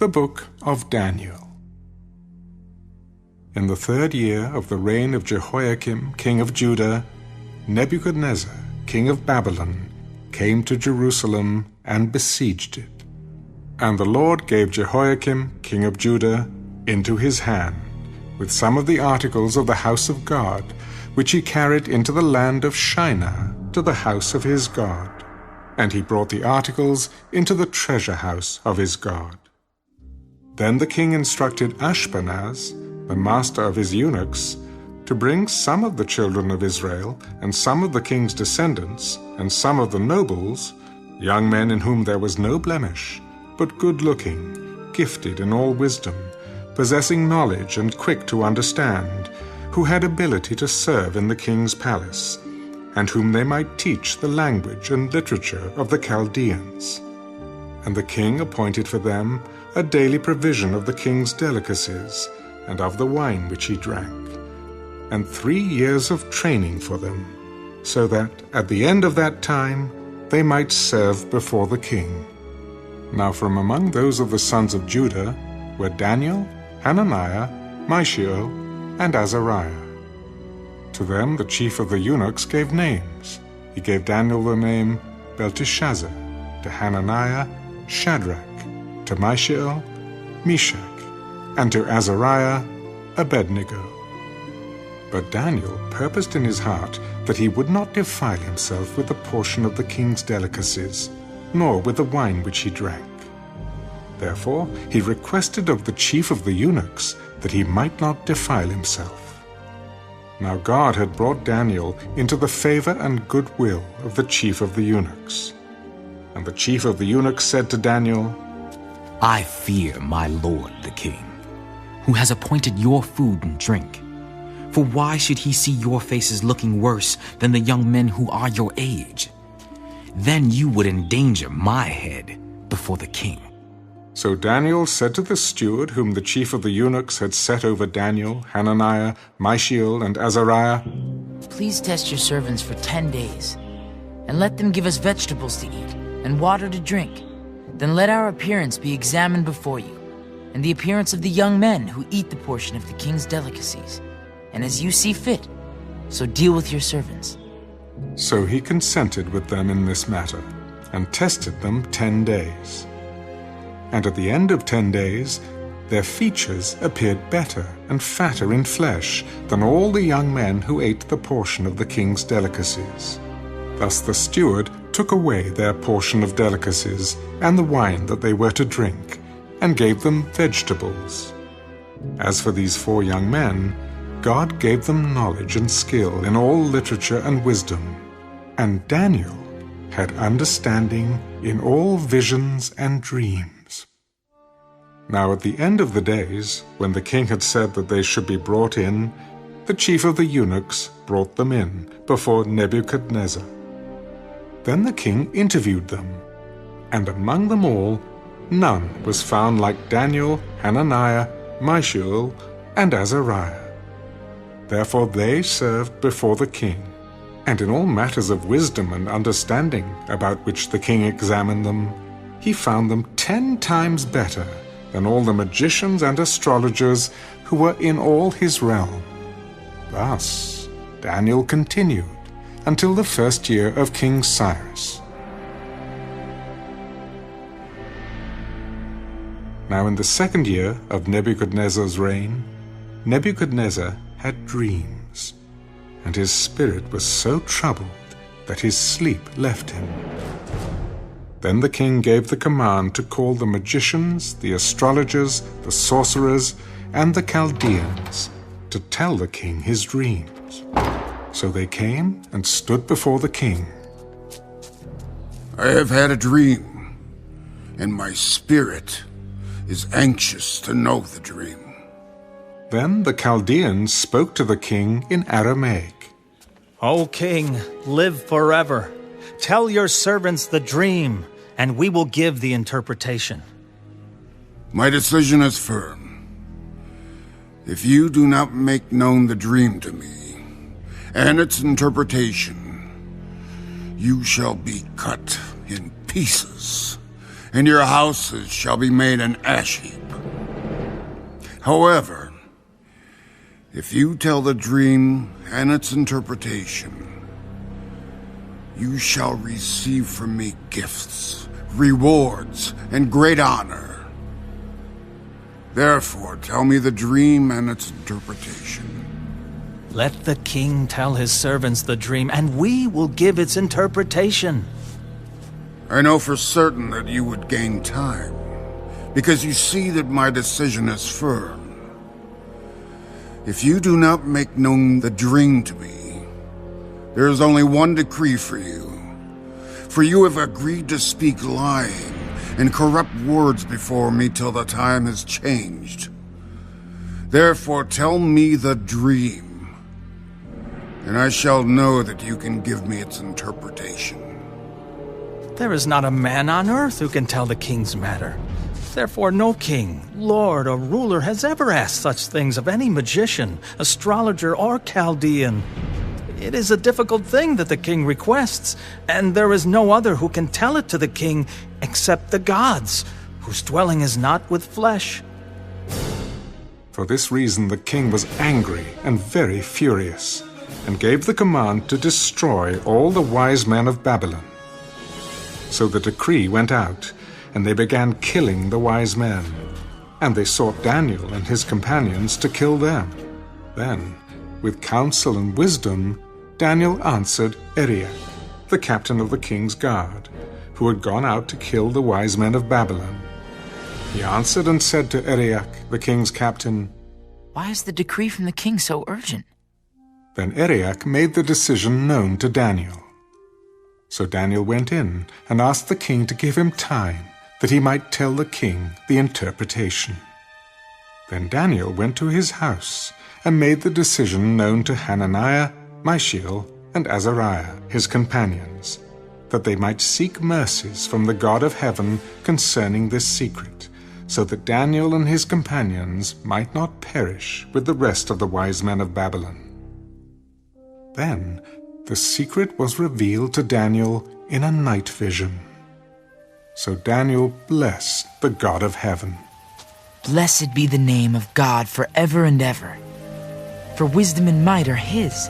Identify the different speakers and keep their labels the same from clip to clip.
Speaker 1: The Book of Daniel. In the 3rd year of the reign of Jehoiakim, king of Judah, Nebuchadnezzar, king of Babylon, came to Jerusalem and besieged it. And the Lord gave Jehoiakim, king of Judah, into his hand, with some of the articles of the house of God, which he carried into the land of Shinar, to the house of his God. And he brought the articles into the treasure house of his God. Then the king instructed Ashpenaz, the master of his eunuchs, to bring some of the children of Israel, and some of the king's descendants, and some of the nobles, young men in whom there was no blemish, but good-looking, gifted in all wisdom, possessing knowledge and quick to understand, who had ability to serve in the king's palace, and whom they might teach the language and literature of the Chaldeans. And the king appointed for them a daily provision of the king's delicacies, and of the wine which he drank, and 3 years of training for them, so that at the end of that time they might serve before the king. Now from among those of the sons of Judah were Daniel, Hananiah, Mishael, and Azariah. To them the chief of the eunuchs gave names. He gave Daniel the name Belteshazzar, to Hananiah, Shadrach, to Mishael, Meshach, and to Azariah, Abednego. But Daniel purposed in his heart that he would not defile himself with a portion of the king's delicacies, nor with the wine which he drank. Therefore he requested of the chief of the eunuchs that he might not defile himself. Now God had brought Daniel into the favor and goodwill of the chief of the eunuchs. And the chief of the eunuchs said to Daniel,
Speaker 2: I fear my lord the king, who has appointed your food and drink. For why should he see your faces looking worse than the young men who are your age? Then you would endanger my head before the king.
Speaker 1: So Daniel said to the steward whom the chief of the eunuchs had set over Daniel, Hananiah, Mishael, and Azariah,
Speaker 3: Please test your servants for 10 days, and let them give us vegetables to eat and water to drink. Then let our appearance be examined before you, and the appearance of the young men who eat the portion of the king's delicacies. And as you see fit, so deal with your servants.
Speaker 1: So he consented with them in this matter, and tested them 10 days. And at the end of 10 days, their features appeared better and fatter in flesh than all the young men who ate the portion of the king's delicacies. Thus the steward took away their portion of delicacies and the wine that they were to drink, and gave them vegetables. As for these 4 young men, God gave them knowledge and skill in all literature and wisdom, and Daniel had understanding in all visions and dreams. Now at the end of the days, when the king had said that they should be brought in, the chief of the eunuchs brought them in before Nebuchadnezzar. Then the king interviewed them, and among them all none was found like Daniel, Hananiah, Mishael, and Azariah. Therefore they served before the king, and in all matters of wisdom and understanding about which the king examined them, he found them 10 times better than all the magicians and astrologers who were in all his realm. Thus Daniel continued until the 1st year of King Cyrus. Now in the 2nd year of Nebuchadnezzar's reign, Nebuchadnezzar had dreams, and his spirit was so troubled that his sleep left him. Then the king gave the command to call the magicians, the astrologers, the sorcerers, and the Chaldeans to tell the king his dreams. So they came and stood before the king.
Speaker 4: I have had a dream, and my spirit is anxious to know the dream.
Speaker 1: Then the Chaldeans spoke to the king in Aramaic.
Speaker 5: O king, live forever. Tell your servants the dream, and we will give the interpretation.
Speaker 4: My decision is firm. If you do not make known the dream to me and its interpretation, you shall be cut in pieces and your houses shall be made an ash heap. However, if you tell the dream and its interpretation, you shall receive from me gifts, rewards, and great honor. Therefore, tell me the dream and its interpretation.
Speaker 5: Let the king tell his servants the dream, and we will give its interpretation.
Speaker 4: I know for certain that you would gain time, because you see that my decision is firm. If you do not make known the dream to me, there is only one decree for you. For you have agreed to speak lying and corrupt words before me till the time has changed. Therefore tell me the dream, and I shall know that you can give me its interpretation.
Speaker 5: There is not a man on earth who can tell the king's matter. Therefore no king, lord, or ruler has ever asked such things of any magician, astrologer, or Chaldean. It is a difficult thing that the king requests, and there is no other who can tell it to the king except the gods, whose dwelling is not with flesh.
Speaker 1: For this reason the king was angry and very furious, and gave the command to destroy all the wise men of Babylon. So the decree went out, and they began killing the wise men. And they sought Daniel and his companions to kill them. Then, with counsel and wisdom, Daniel answered Arioch, the captain of the king's guard, who had gone out to kill the wise men of Babylon. He answered and said to Arioch, the king's captain,
Speaker 3: Why is the decree from the king so urgent?
Speaker 1: Then Arioch made the decision known to Daniel. So Daniel went in and asked the king to give him time, that he might tell the king the interpretation. Then Daniel went to his house and made the decision known to Hananiah, Mishael, and Azariah, his companions, that they might seek mercies from the God of heaven concerning this secret, so that Daniel and his companions might not perish with the rest of the wise men of Babylon. Then the secret was revealed to Daniel in a night vision. So Daniel blessed the God of heaven.
Speaker 3: Blessed be the name of God forever and ever. For wisdom and might are his,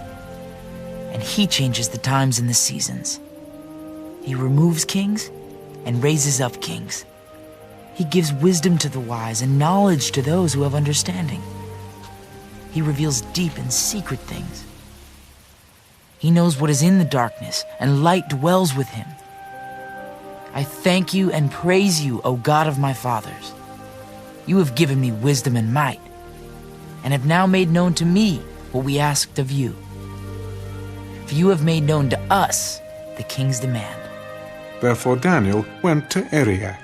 Speaker 3: and he changes the times and the seasons. He removes kings and raises up kings. He gives wisdom to the wise and knowledge to those who have understanding. He reveals deep and secret things. He knows what is in the darkness, and light dwells with him. I thank you and praise you, O God of my fathers. You have given me wisdom and might, and have now made known to me what we asked of you. For you have made known to us the king's demand.
Speaker 1: Therefore Daniel went to Arioch,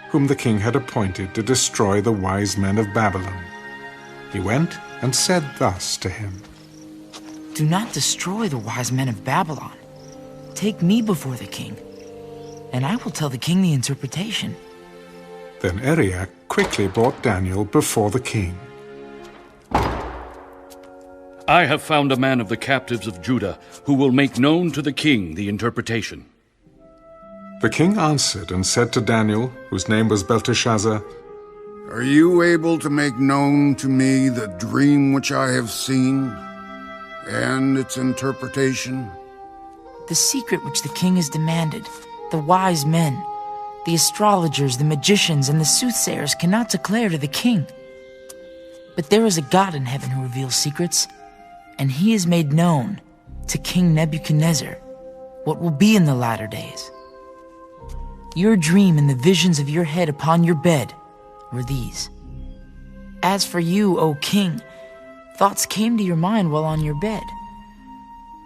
Speaker 1: whom the king had appointed to destroy the wise men of Babylon. He went and said thus to him,
Speaker 3: Do not destroy the wise men of Babylon. Take me before the king, and I will tell the king the interpretation.
Speaker 1: Then Arioch quickly brought Daniel before the king.
Speaker 6: I have found a man of the captives of Judah who will make known to the king the interpretation.
Speaker 1: The king answered and said to Daniel, whose name was Belteshazzar,
Speaker 4: Are you able to make known to me the dream which I have seen and its interpretation?
Speaker 3: The secret which the king has demanded, the wise men, the astrologers, the magicians, and the soothsayers cannot declare to the king. But there is a God in heaven who reveals secrets, and he has made known to King Nebuchadnezzar what will be in the latter days. Your dream and the visions of your head upon your bed were these. As for you, O king, thoughts came to your mind while on your bed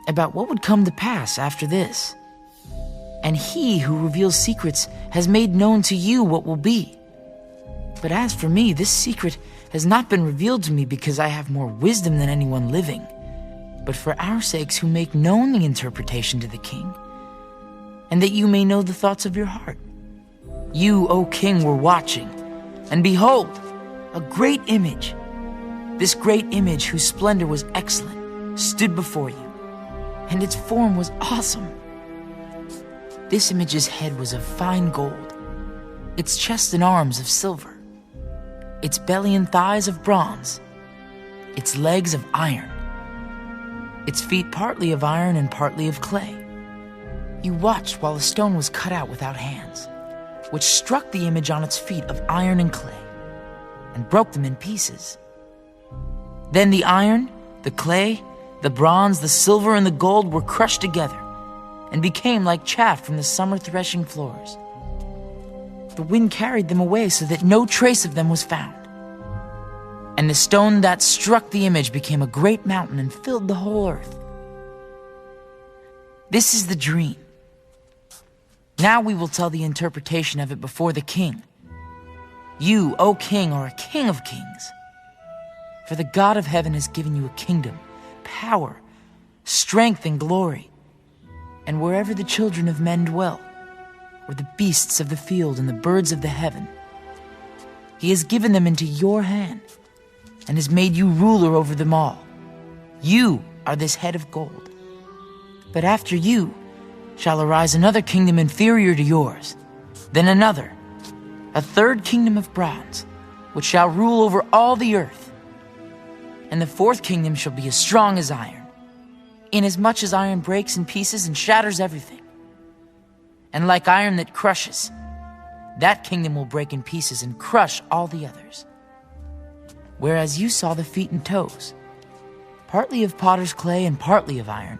Speaker 3: about what would come to pass after this. And he who reveals secrets has made known to you what will be. But as for me, this secret has not been revealed to me because I have more wisdom than anyone living, but for our sakes who make known the interpretation to the king, and that you may know the thoughts of your heart. You, O king, were watching, and behold, a great image. This great image, whose splendor was excellent, stood before you, and its form was awesome. This image's head was of fine gold, its chest and arms of silver, its belly and thighs of bronze, its legs of iron, its feet partly of iron and partly of clay. You watched while the stone was cut out without hands, which struck the image on its feet of iron and clay, and broke them in pieces. Then the iron, the clay, the bronze, the silver, and the gold were crushed together, and became like chaff from the summer threshing floors. The wind carried them away so that no trace of them was found. And the stone that struck the image became a great mountain and filled the whole earth. This is the dream. Now we will tell the interpretation of it before the king. You, O king, are a king of kings. For the God of heaven has given you a kingdom, power, strength, and glory. And wherever the children of men dwell, or the beasts of the field and the birds of the heaven, he has given them into your hand, and has made you ruler over them all. You are this head of gold. But after you shall arise another kingdom inferior to yours, then another, a third kingdom of bronze, which shall rule over all the earth. And the fourth kingdom shall be as strong as iron, inasmuch as iron breaks in pieces and shatters everything. And like iron that crushes, that kingdom will break in pieces and crush all the others. Whereas you saw the feet and toes, partly of potter's clay and partly of iron,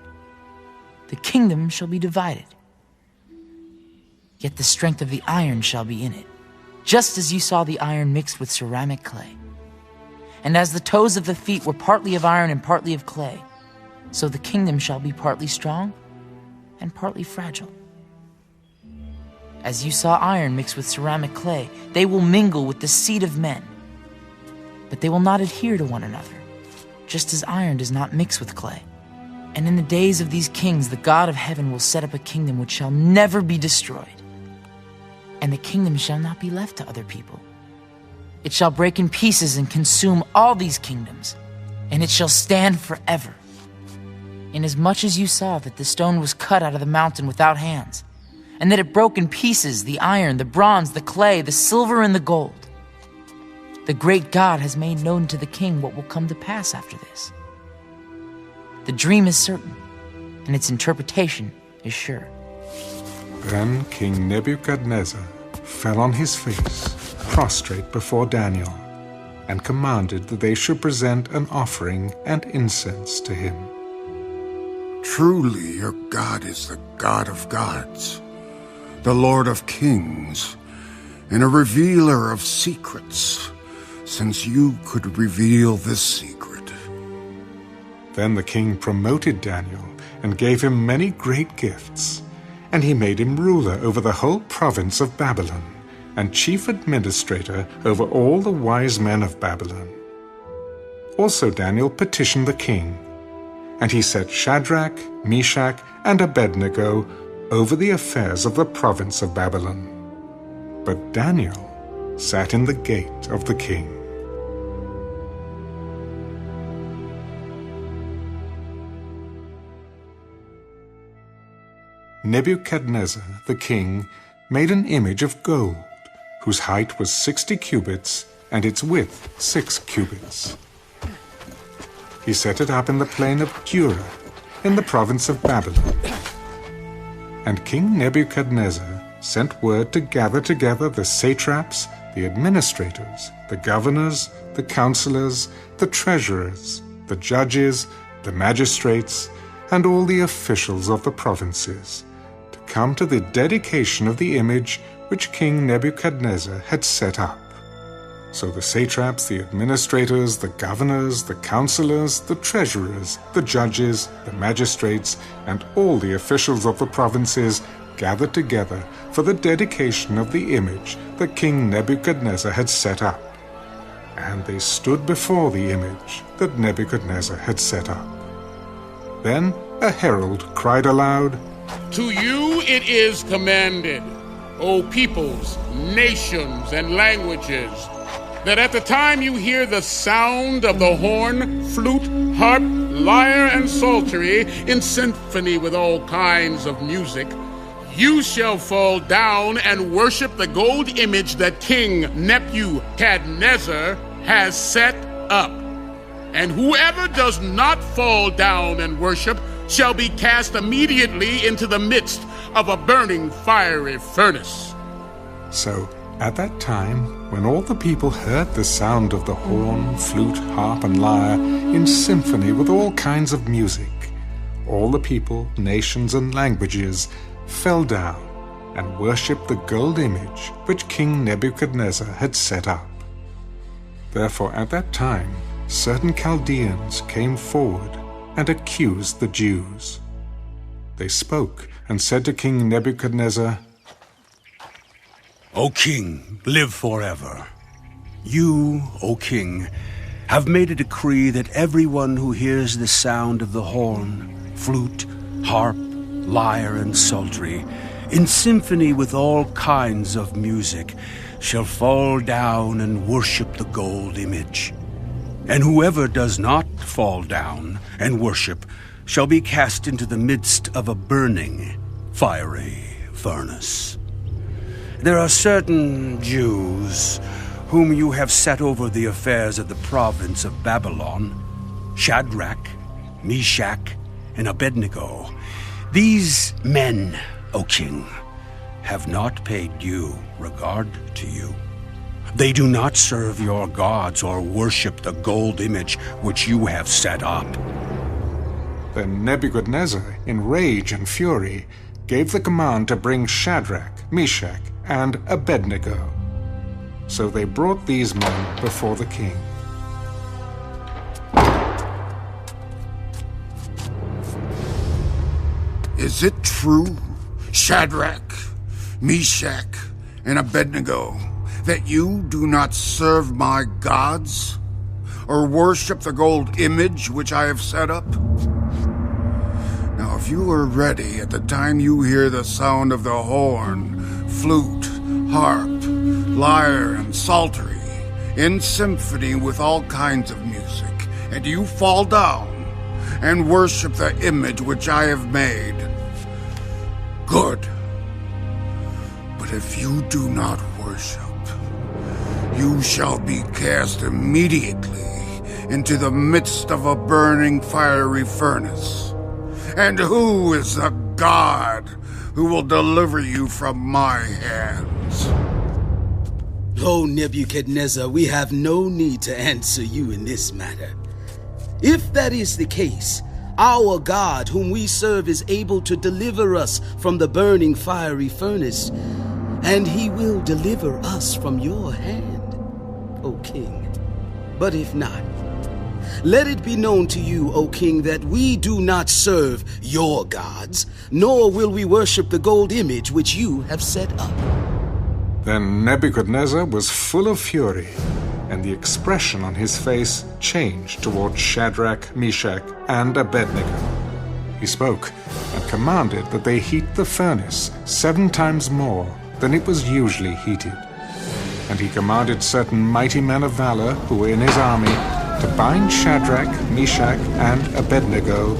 Speaker 3: the kingdom shall be divided. Yet the strength of the iron shall be in it, just as you saw the iron mixed with ceramic clay. And as the toes of the feet were partly of iron and partly of clay, so the kingdom shall be partly strong and partly fragile. As you saw iron mixed with ceramic clay, they will mingle with the seed of men, but they will not adhere to one another, just as iron does not mix with clay. And in the days of these kings, the God of heaven will set up a kingdom which shall never be destroyed. And the kingdom shall not be left to other people. It shall break in pieces and consume all these kingdoms, and it shall stand forever. Inasmuch as you saw that the stone was cut out of the mountain without hands, and that it broke in pieces the iron, the bronze, the clay, the silver, and the gold, the great God has made known to the king what will come to pass after this. The dream is certain, and its interpretation is sure.
Speaker 1: Then King Nebuchadnezzar fell on his face, prostrate before Daniel, and commanded that they should present an offering and incense to him.
Speaker 4: Truly your God is the God of gods, the Lord of kings, and a revealer of secrets, since you could reveal this secret.
Speaker 1: Then the king promoted Daniel and gave him many great gifts, and he made him ruler over the whole province of Babylon, and chief administrator over all the wise men of Babylon. Also Daniel petitioned the king, and he set Shadrach, Meshach, and Abednego over the affairs of the province of Babylon. But Daniel sat in the gate of the king. Nebuchadnezzar the king made an image of gold, whose height was 60 cubits and its width 6 cubits. He set it up in the plain of Dura, in the province of Babylon. And King Nebuchadnezzar sent word to gather together the satraps, the administrators, the governors, the counselors, the treasurers, the judges, the magistrates, and all the officials of the provinces, to come to the dedication of the image which King Nebuchadnezzar had set up. So the satraps, the administrators, the governors, the counselors, the treasurers, the judges, the magistrates, and all the officials of the provinces gathered together for the dedication of the image that King Nebuchadnezzar had set up. And they stood before the image that Nebuchadnezzar had set up. Then a herald cried aloud,
Speaker 7: "To you it is commanded, O peoples, nations, and languages, that at the time you hear the sound of the horn, flute, harp, lyre, and psaltery in symphony with all kinds of music, You shall fall down and worship the gold image that King Nebuchadnezzar has set up. And whoever does not fall down and worship shall be cast immediately into the midst of a burning fiery furnace.
Speaker 1: So at that time, when all the people heard the sound of the horn, flute, harp, and lyre in symphony with all kinds of music, all the people, nations, and languages fell down and worshipped the gold image which King Nebuchadnezzar had set up. Therefore at that time certain Chaldeans came forward and accused the Jews. They spoke and said to King Nebuchadnezzar,
Speaker 8: O king, live forever. You, O king, have made a decree that everyone who hears the sound of the horn, flute, harp, lyre, and psaltery, in symphony with all kinds of music, shall fall down and worship the gold image. And whoever does not fall down and worship shall be cast into the midst of a burning, fiery furnace. There are certain Jews whom you have set over the affairs of the province of Babylon, Shadrach, Meshach, and Abednego. These men, O king, have not paid due regard to you. They do not serve your gods or worship the gold image which you have set up.
Speaker 1: Then Nebuchadnezzar, in rage and fury, gave the command to bring Shadrach, Meshach, and Abednego. So they brought these men before the king.
Speaker 4: Is it true, Shadrach, Meshach, and Abednego, that you do not serve my gods, or worship the gold image which I have set up? Now if you are ready at the time you hear the sound of the horn, flute, harp, lyre, and psaltery, in symphony with all kinds of music, and you fall down and worship the image which I have made, good. But if you do not worship, you shall be cast immediately into the midst of a burning fiery furnace. And who is the God who will deliver you from my hands?
Speaker 9: O Nebuchadnezzar, we have no need to answer you in this matter. If that is the case, our God whom we serve is able to deliver us from the burning fiery furnace, and he will deliver us from your hand, O king. But if not, let it be known to you, O king, that we do not serve your gods, nor will we worship the gold image which you have set up.
Speaker 1: Then Nebuchadnezzar was full of fury, and the expression on his face changed toward Shadrach, Meshach, and Abednego. He spoke and commanded that they heat the furnace 7 times more than it was usually heated. And he commanded certain mighty men of valor who were in his army to bind Shadrach, Meshach, and Abednego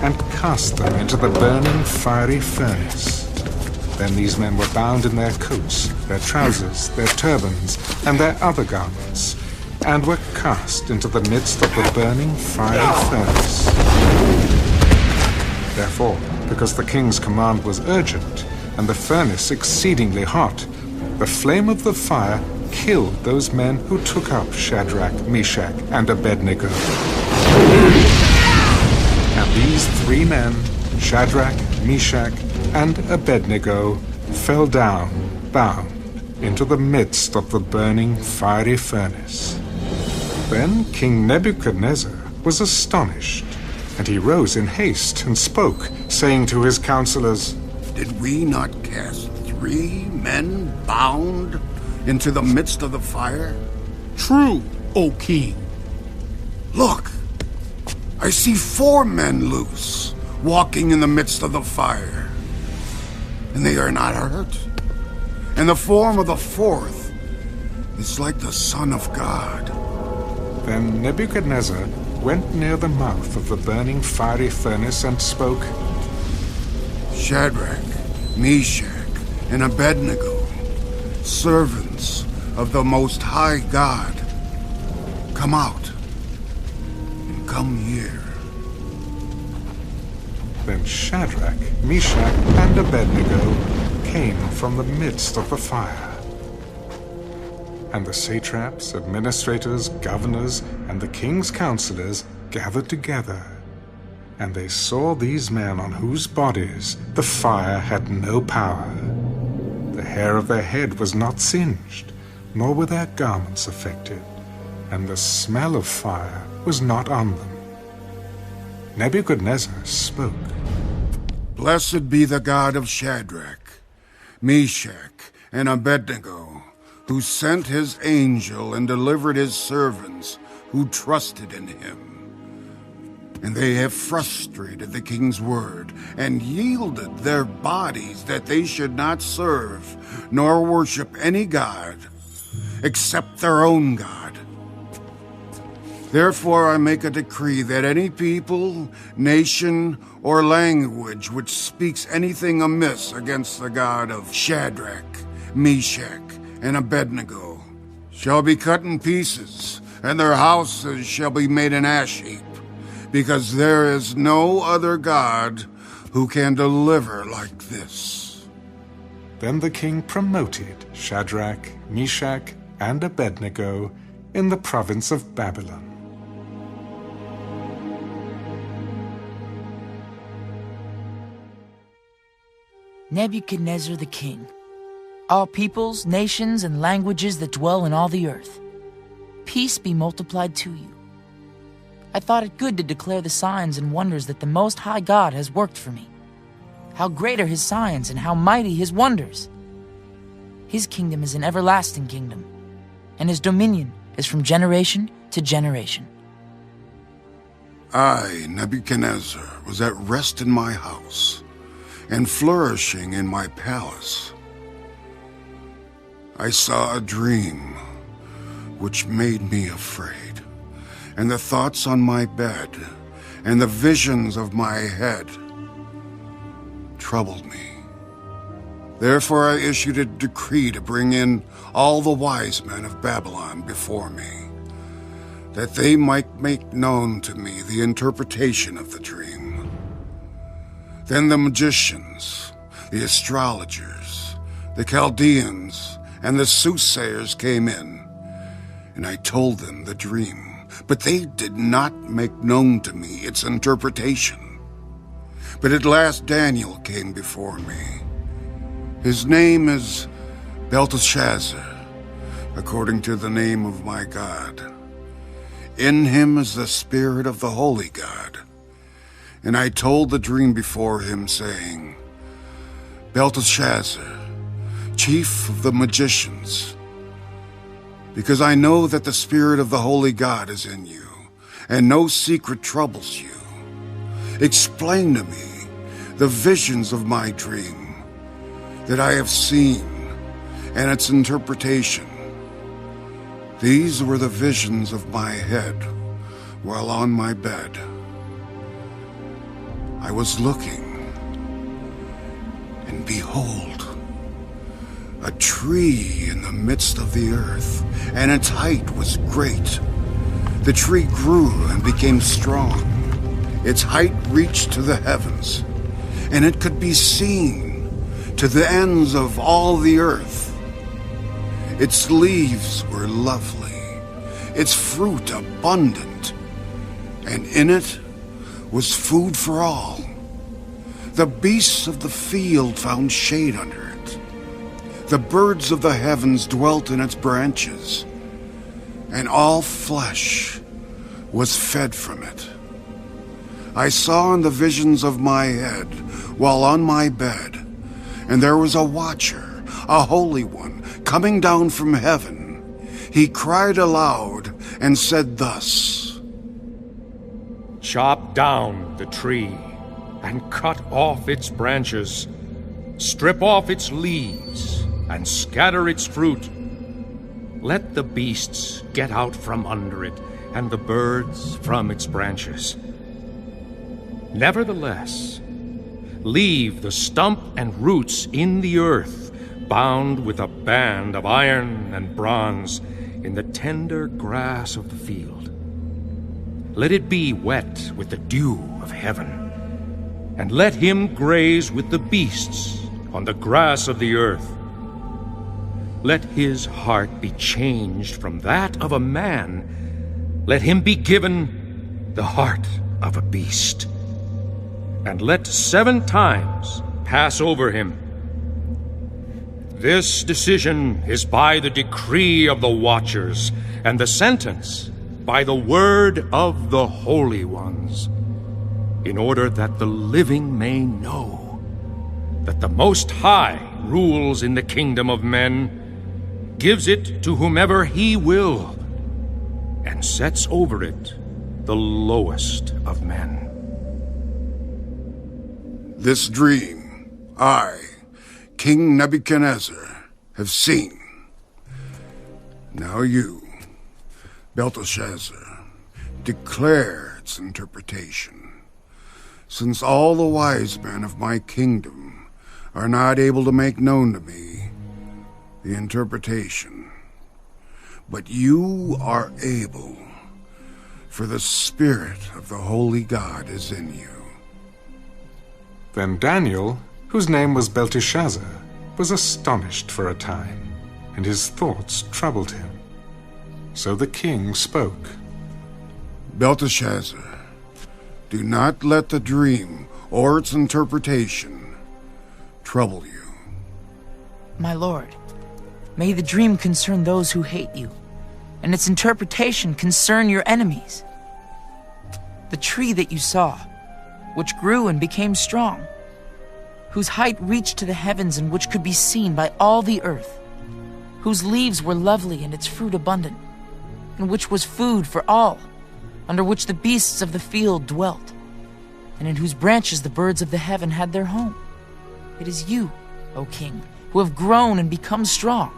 Speaker 1: and cast them into the burning fiery furnace. Then these men were bound in their coats, their trousers, their turbans, and their other garments, and were cast into the midst of the burning fiery furnace. Therefore, because the king's command was urgent, and the furnace exceedingly hot, the flame of the fire killed those men who took up Shadrach, Meshach, and Abednego. And these 3 men, Shadrach, Meshach, and Abednego, fell down, bound, into the midst of the burning fiery furnace. Then King Nebuchadnezzar was astonished, and he rose in haste and spoke, saying to his counselors,
Speaker 4: Did we not cast 3 men bound into the midst of the fire?
Speaker 7: True, O king.
Speaker 4: Look, I see 4 men loose, walking in the midst of the fire, and they are not hurt. And the form of the 4th is like the Son of God.
Speaker 1: Then Nebuchadnezzar went near the mouth of the burning fiery furnace and spoke,
Speaker 4: Shadrach, Meshach, and Abednego, servants of the Most High God, come out and come here.
Speaker 1: Then Shadrach, Meshach, and Abednego came from the midst of the fire. And the satraps, administrators, governors, and the king's counselors gathered together. And they saw these men on whose bodies the fire had no power. The hair of their head was not singed, nor were their garments affected, and the smell of fire was not on them. Nebuchadnezzar spoke.
Speaker 4: Blessed be the God of Shadrach, Meshach, and Abednego, who sent his angel and delivered his servants who trusted in him. And they have frustrated the king's word and yielded their bodies that they should not serve nor worship any god except their own God. Therefore I make a decree that any people, nation, or language which speaks anything amiss against the God of Shadrach, Meshach, and Abednego shall be cut in pieces, and their houses shall be made an ash heap, because there is no other God who can deliver like this.
Speaker 1: Then the king promoted Shadrach, Meshach, and Abednego in the province of Babylon.
Speaker 3: Nebuchadnezzar the King, all peoples, nations, and languages that dwell in all the earth, peace be multiplied to you. I thought it good to declare the signs and wonders that the Most High God has worked for me. How great are his signs and how mighty his wonders! His kingdom is an everlasting kingdom, and his dominion is from generation to generation.
Speaker 4: I, Nebuchadnezzar, was at rest in my house and flourishing in my palace. I saw a dream which made me afraid, and the thoughts on my bed and the visions of my head troubled me. Therefore I issued a decree to bring in all the wise men of Babylon before me, that they might make known to me the interpretation of the dream. Then the magicians, the astrologers, the Chaldeans, and the soothsayers came in, and I told them the dream, but they did not make known to me its interpretation. But at last Daniel came before me. His name is Belteshazzar, according to the name of my God. In him is the spirit of the holy God. And I told the dream before him, saying, Belteshazzar, chief of the magicians, because I know that the spirit of the holy God is in you, and no secret troubles you. Explain to me the visions of my dream that I have seen, and its interpretation. These were the visions of my head while on my bed. I was looking, and behold, a tree in the midst of the earth, and its height was great. The tree grew and became strong. Its height reached to the heavens, and it could be seen to the ends of all the earth. Its leaves were lovely, its fruit abundant, and in it was food for all. The beasts of the field found shade under it. The birds of the heavens dwelt in its branches, and all flesh was fed from it. I saw in the visions of my head while on my bed, and there was a watcher, a holy one, coming down from heaven. He cried aloud and said thus,
Speaker 10: Chop down the tree and cut off its branches. Strip off its leaves and scatter its fruit. Let the beasts get out from under it and the birds from its branches. Nevertheless, leave the stump and roots in the earth, bound with a band of iron and bronze in the tender grass of the field. Let it be wet with the dew of heaven, and let him graze with the beasts on the grass of the earth. Let his heart be changed from that of a man. Let him be given the heart of a beast. And let 7 times pass over him. This decision is by the decree of the watchers, and the sentence by the word of the holy ones, in order that the living may know that the Most High rules in the kingdom of men, gives it to whomever he will, and sets over it the lowest of men.
Speaker 4: This dream, I, King Nebuchadnezzar, have seen. Now you, Belteshazzar, declare its interpretation, since all the wise men of my kingdom are not able to make known to me the interpretation. But you are able, for the Spirit of the Holy God is in you.
Speaker 1: Then Daniel, whose name was Belteshazzar, was astonished for a time, and his thoughts troubled him. So the king spoke.
Speaker 4: Belteshazzar, do not let the dream or its interpretation trouble you.
Speaker 3: My lord, may the dream concern those who hate you, and its interpretation concern your enemies. The tree that you saw, which grew and became strong, whose height reached to the heavens and which could be seen by all the earth, whose leaves were lovely and its fruit abundant, and which was food for all, under which the beasts of the field dwelt, and in whose branches the birds of the heaven had their home. It is you, O king, who have grown and become strong.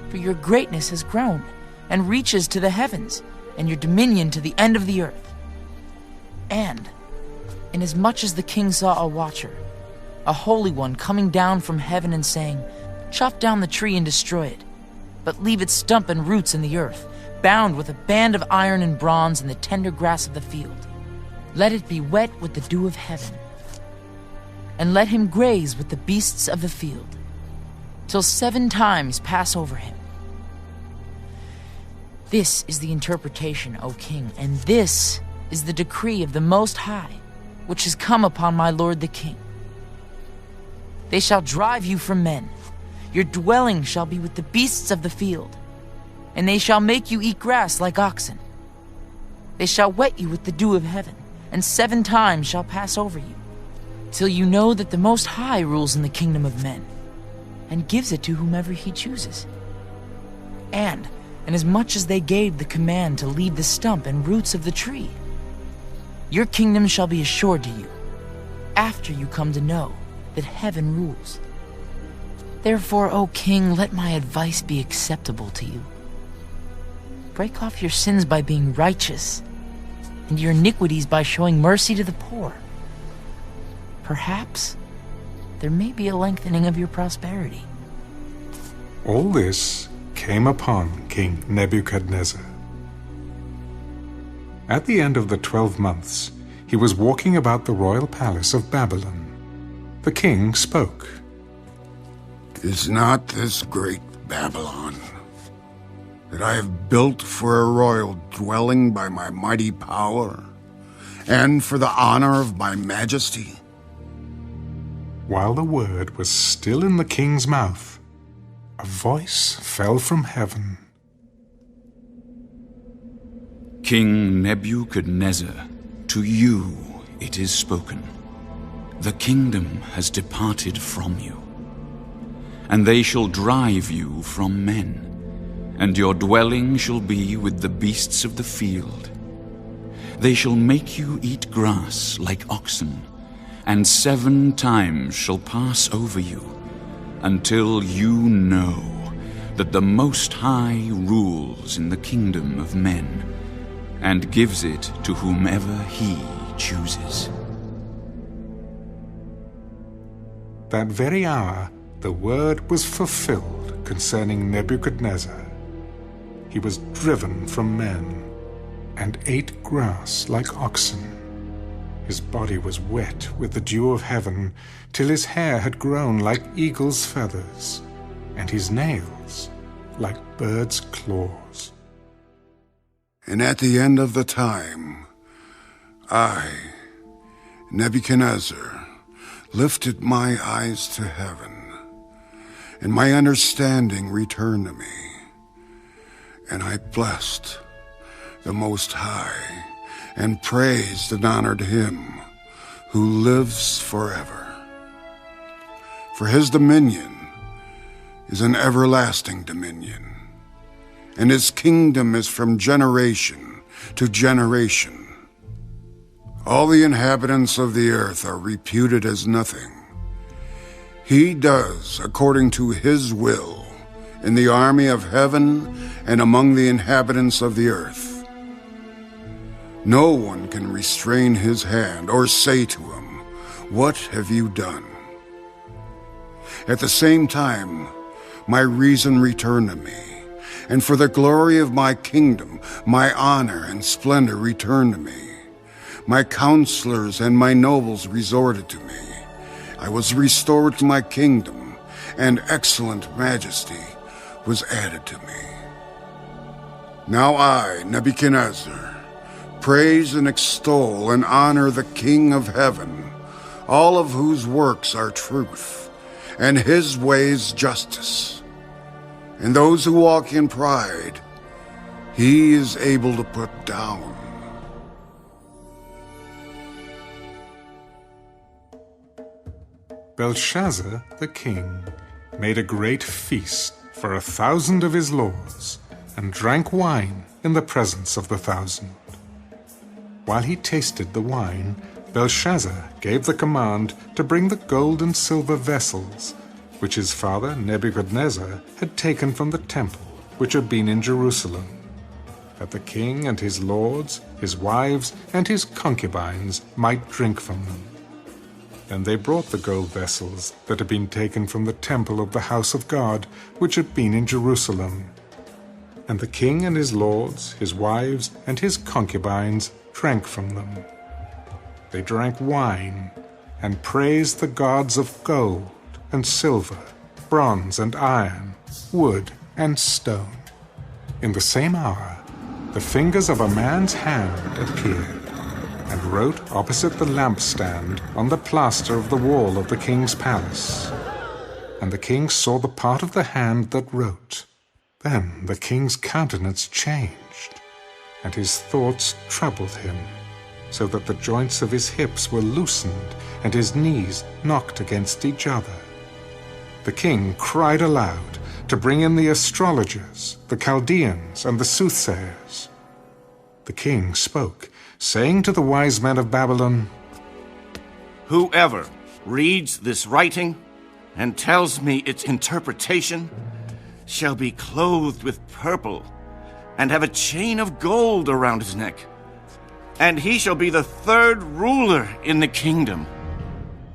Speaker 3: For your greatness has grown and reaches to the heavens, and your dominion to the end of the earth. And inasmuch as the king saw a watcher, a holy one, coming down from heaven and saying, "Chop down the tree and destroy it, but leave its stump and roots in the earth, bound with a band of iron and bronze in the tender grass of the field. Let it be wet with the dew of heaven, and let him graze with the beasts of the field, till 7 times pass over him." This is the interpretation, O king, and this is the decree of the Most High, which has come upon my lord the king. They shall drive you from men. Your dwelling shall be with the beasts of the field, and they shall make you eat grass like oxen. They shall wet you with the dew of heaven, and 7 times shall pass over you, till you know that the Most High rules in the kingdom of men, and gives it to whomever he chooses. And inasmuch as they gave the command to leave the stump and roots of the tree, your kingdom shall be assured to you, after you come to know that heaven rules. Therefore, O king, let my advice be acceptable to you. Break off your sins by being righteous, and your iniquities by showing mercy to the poor. Perhaps there may be a lengthening of your prosperity.
Speaker 1: All this came upon King Nebuchadnezzar. At the end of the 12 months, he was walking about the royal palace of Babylon. The king spoke.
Speaker 4: Is not this great Babylon, that I have built for a royal dwelling by my mighty power, and for the honor of my majesty?
Speaker 1: While the word was still in the king's mouth, a voice fell from heaven.
Speaker 11: King Nebuchadnezzar, to you it is spoken. The kingdom has departed from you, and they shall drive you from men, and your dwelling shall be with the beasts of the field. They shall make you eat grass like oxen, and 7 times shall pass over you, until you know that the Most High rules in the kingdom of men, and gives it to whomever he chooses.
Speaker 1: that very hour the word was fulfilled concerning Nebuchadnezzar. He was driven from men, and ate grass like oxen. His body was wet with the dew of heaven, till his hair had grown like eagle's feathers, and his nails like birds' claws.
Speaker 4: And at the end of the time, I, Nebuchadnezzar, lifted my eyes to heaven, and my understanding returned to me, and I blessed the Most High, and praised and honored him who lives forever. For his dominion is an everlasting dominion, and his kingdom is from generation to generation. All the inhabitants of the earth are reputed as nothing. He does according to his will in the army of heaven and among the inhabitants of the earth. No one can restrain his hand or say to him, "What have you done?" At the same time, my reason returned to me, and for the glory of my kingdom, my honor and splendor returned to me. My counselors and my nobles resorted to me. I was restored to my kingdom, and excellent majesty was added to me. Now I, Nebuchadnezzar, praise and extol and honor the King of heaven, all of whose works are truth, and his ways justice. And those who walk in pride, he is able to put down.
Speaker 1: Belshazzar the king made a great feast for 1,000 of his lords, and drank wine in the presence of the 1,000. While he tasted the wine, Belshazzar gave the command to bring the gold and silver vessels, which his father Nebuchadnezzar had taken from the temple which had been in Jerusalem, that the king and his lords, his wives, and his concubines might drink from them. Then they brought the gold vessels that had been taken from the temple of the house of God, which had been in Jerusalem. And the king and his lords, his wives, and his concubines drank from them. They drank wine, and praised the gods of gold and silver, bronze and iron, wood and stone. In the same hour, the fingers of a man's hand appeared, and wrote opposite the lampstand on the plaster of the wall of the king's palace. And the king saw the part of the hand that wrote. Then the king's countenance changed, and his thoughts troubled him, so that the joints of his hips were loosened, and his knees knocked against each other. The king cried aloud to bring in the astrologers, the Chaldeans, and the soothsayers. The king spoke, saying to the wise men of Babylon,
Speaker 12: "Whoever reads this writing and tells me its interpretation shall be clothed with purple and have a chain of gold around his neck, and he shall be the third ruler in the kingdom."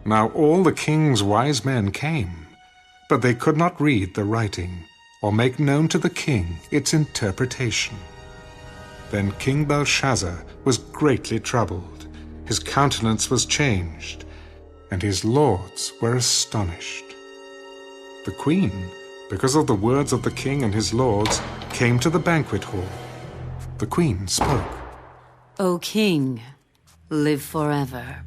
Speaker 1: Now all the king's wise men came, but they could not read the writing, or make known to the king its interpretation. Then King Belshazzar was greatly troubled, his countenance was changed, and his lords were astonished. The queen, because of the words of the king and his lords, came to the banquet hall. The queen spoke.
Speaker 13: O king, live forever.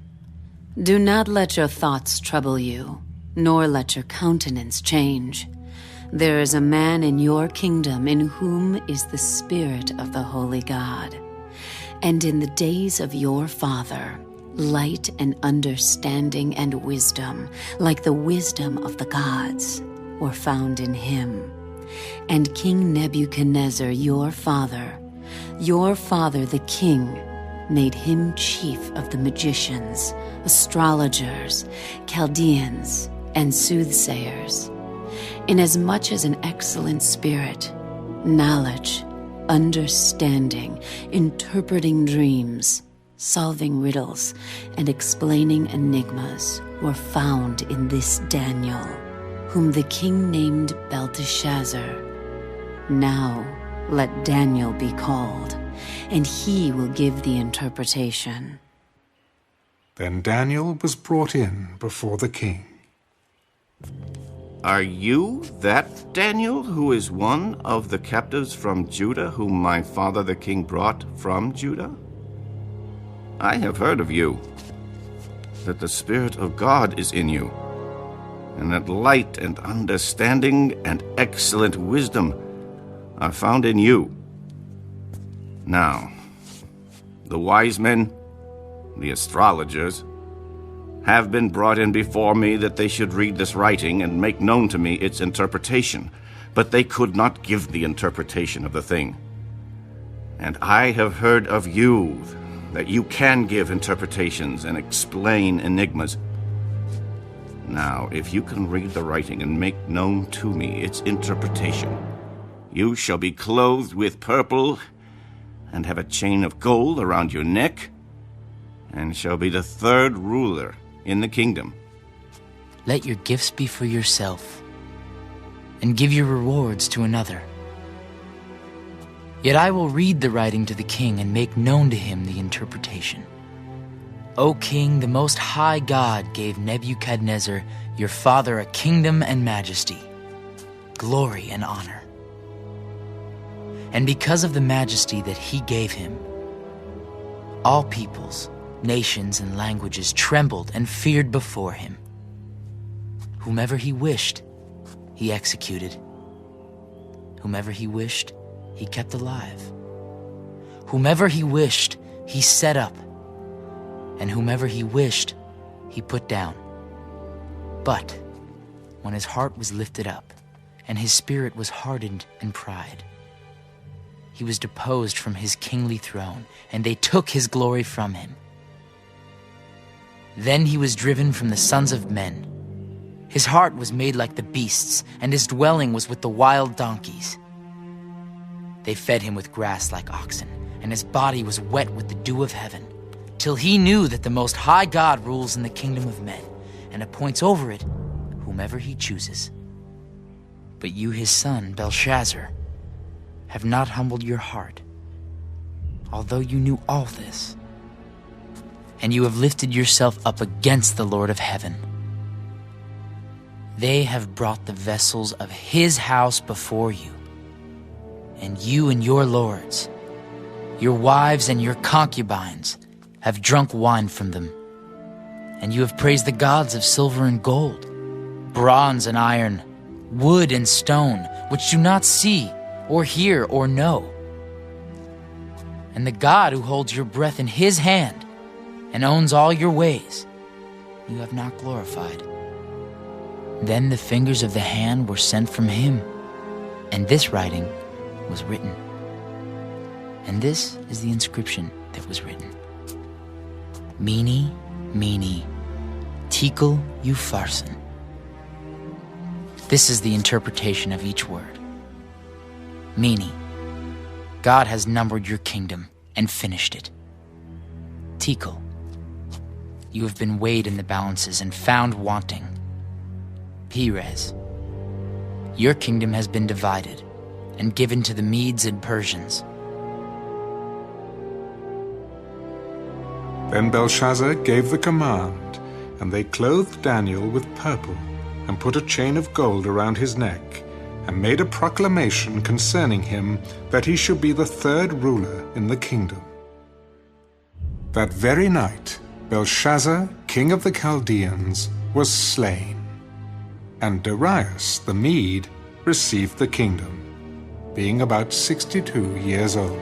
Speaker 13: Do not let your thoughts trouble you, nor let your countenance change. There is a man in your kingdom in whom is the Spirit of the Holy God. And in the days of your father, light and understanding and wisdom, like the wisdom of the gods, were found in him. And King Nebuchadnezzar, your father the king, made him chief of the magicians, astrologers, Chaldeans, and soothsayers, inasmuch as an excellent spirit, knowledge, understanding, interpreting dreams, solving riddles, and explaining enigmas were found in this Daniel, whom the king named Belteshazzar. Now let Daniel be called, and he will give the interpretation."
Speaker 1: Then Daniel was brought in before the king.
Speaker 12: "Are you that Daniel who is one of the captives from Judah whom my father the king brought from Judah? I have heard of you, that the Spirit of God is in you, and that light and understanding and excellent wisdom are found in you. Now, the wise men, the astrologers, have been brought in before me that they should read this writing and make known to me its interpretation, but they could not give the interpretation of the thing. And I have heard of you, that you can give interpretations and explain enigmas. Now, if you can read the writing and make known to me its interpretation, you shall be clothed with purple and have a chain of gold around your neck, and shall be the third ruler in the kingdom.
Speaker 3: Let your gifts be for yourself, and give your rewards to another. Yet I will read the writing to the king and make known to him the interpretation. O king, the Most High God gave Nebuchadnezzar, your father, a kingdom and majesty, glory and honor. And because of the majesty that he gave him, all peoples, nations, and languages trembled and feared before him. Whomever he wished, he executed. Whomever he wished, he kept alive. Whomever he wished, he set up. And whomever he wished, he put down. But when his heart was lifted up, and his spirit was hardened in pride, he was deposed from his kingly throne, and they took his glory from him. Then he was driven from the sons of men. His heart was made like the beasts, and his dwelling was with the wild donkeys. They fed him with grass like oxen, and his body was wet with the dew of heaven, till he knew that the Most High God rules in the kingdom of men, and appoints over it whomever he chooses. But you, his son, Belshazzar, have not humbled your heart, although you knew all this. And you have lifted yourself up against the Lord of heaven. They have brought the vessels of his house before you, and you and your lords, your wives and your concubines, have drunk wine from them. And you have praised the gods of silver and gold, bronze and iron, wood and stone, which do not see or hear or know. And the God who holds your breath in his hand and owns all your ways, you have not glorified. Then the fingers of the hand were sent from him, and this writing was written. And this is the inscription that was written: Mene, Mene, Tekel Upharsin. This is the interpretation of each word. Mene, God has numbered your kingdom and finished it. Tekel, you have been weighed in the balances and found wanting. Perez, your kingdom has been divided and given to the Medes and Persians.
Speaker 1: Then Belshazzar gave the command, and they clothed Daniel with purple, and put a chain of gold around his neck, and made a proclamation concerning him that he should be the third ruler in the kingdom. That very night Belshazzar, king of the Chaldeans, was slain, and Darius the Mede received the kingdom, being about 62 years old.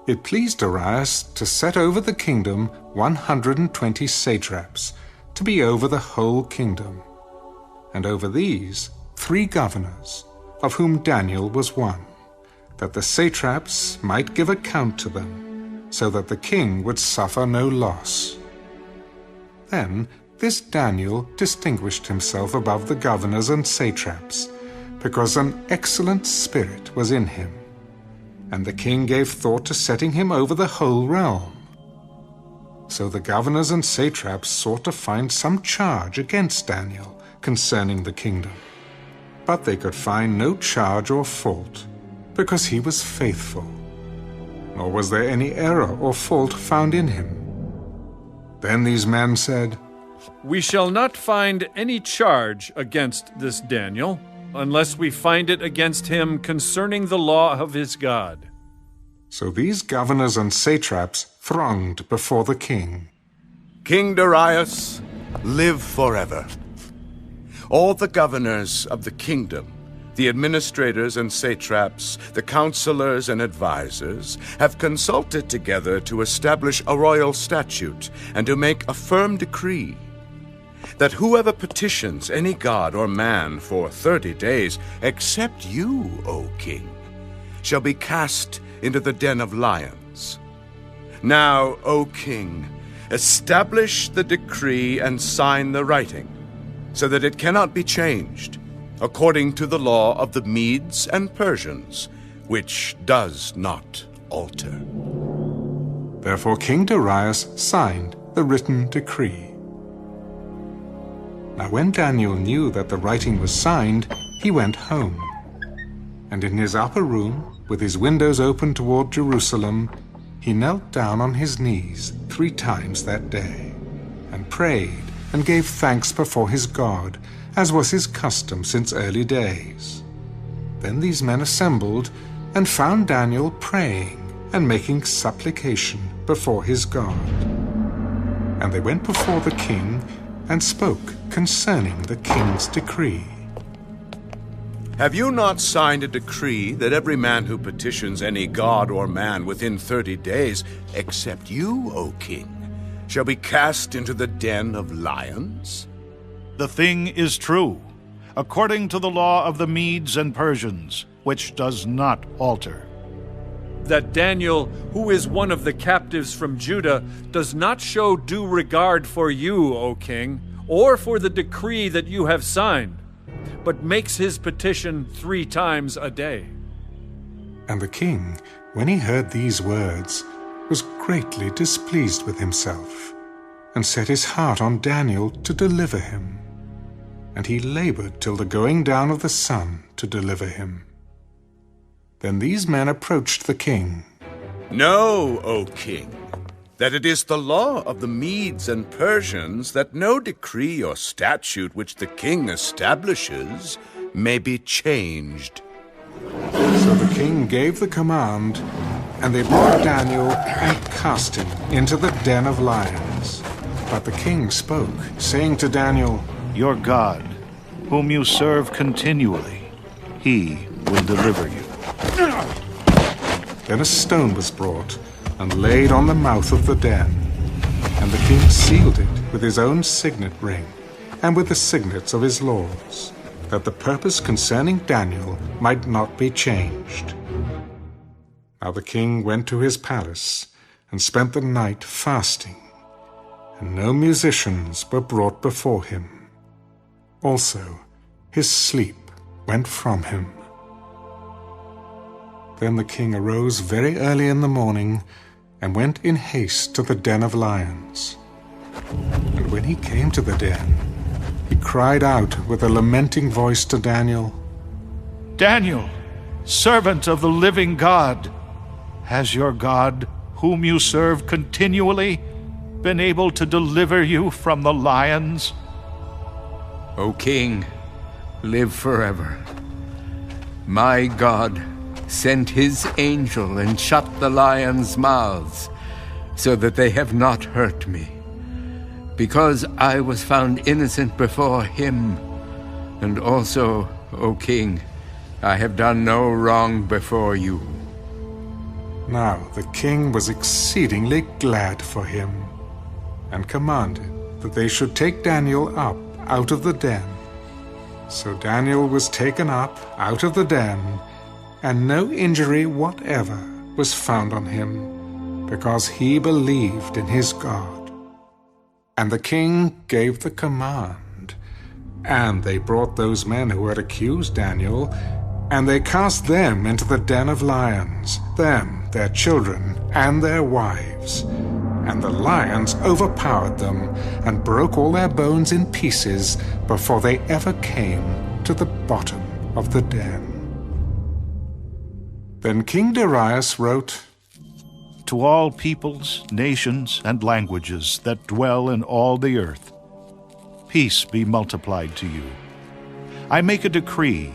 Speaker 1: It pleased Darius to set over the kingdom 120 satraps, to be over the whole kingdom, and over these 3 governors, of whom Daniel was one, that the satraps might give account to them, so that the king would suffer no loss. Then this Daniel distinguished himself above the governors and satraps, because an excellent spirit was in him. And the king gave thought to setting him over the whole realm. So the governors and satraps sought to find some charge against Daniel concerning the kingdom. But they could find no charge or fault, because he was faithful, nor was there any error or fault found in him. Then these men said,
Speaker 10: "We shall not find any charge against this Daniel, unless we find it against him concerning the law of his God."
Speaker 1: So these governors and satraps thronged before the king.
Speaker 14: "King Darius, live forever. All the governors of the kingdom, the administrators and satraps, the counselors and advisers, have consulted together to establish a royal statute and to make a firm decree that whoever petitions any god or man for 30 days, except you, O king, shall be cast into the den of lions. Now, O king, establish the decree and sign the writing, so that it cannot be changed, according to the law of the Medes and Persians, which does not alter."
Speaker 1: Therefore King Darius signed the written decree. Now when Daniel knew that the writing was signed, he went home. And in his upper room, with his windows open toward Jerusalem, he knelt down on his knees 3 times that day, and prayed and gave thanks before his God, as was his custom since early days. Then these men assembled and found Daniel praying and making supplication before his God. And they went before the king and spoke concerning the king's decree.
Speaker 14: "Have you not signed a decree that every man who petitions any god or man within 30 days, except you, O king, shall be cast into the den of lions?"
Speaker 15: "The thing is true, according to the law of the Medes and Persians, which does not alter."
Speaker 10: "That Daniel, who is one of the captives from Judah, does not show due regard for you, O king, or for the decree that you have signed, but makes his petition 3 times a day."
Speaker 1: And the king, when he heard these words, was greatly displeased with himself, and set his heart on Daniel to deliver him. And he labored till the going down of the sun to deliver him. Then these men approached the king.
Speaker 14: "Know, O king, that it is the law of the Medes and Persians that no decree or statute which the king establishes may be changed."
Speaker 1: So the king gave the command, and they brought Daniel and cast him into the den of lions. But the king spoke, saying to Daniel,
Speaker 15: "Your God, whom you serve continually, he will deliver you."
Speaker 1: Then a stone was brought and laid on the mouth of the den, and the king sealed it with his own signet ring and with the signets of his lords, that the purpose concerning Daniel might not be changed. Now the king went to his palace and spent the night fasting, and no musicians were brought before him. Also his sleep went from him. Then the king arose very early in the morning and went in haste to the den of lions. And when he came to the den, he cried out with a lamenting voice to Daniel,
Speaker 15: "Daniel, servant of the living God, has your God, whom you serve continually, been able to deliver you from the lions?"
Speaker 16: O king, live forever. My God sent his angel and shut the lions' mouths, so that they have not hurt me, because I was found innocent before him. And also, O king, I have done no wrong before you.
Speaker 1: Now the king was exceedingly glad for him, and commanded that they should take Daniel up out of the den. So Daniel was taken up out of the den, and no injury whatever was found on him, because he believed in his God. And the king gave the command, And they brought those men who had accused Daniel, and they cast them into the den of lions, them, their children, and their wives. And the lions overpowered them, and broke all their bones in pieces, before they ever came to the bottom of the den. Then King Darius wrote,
Speaker 15: To all peoples, nations, and languages that dwell in all the earth, peace be multiplied to you. I make a decree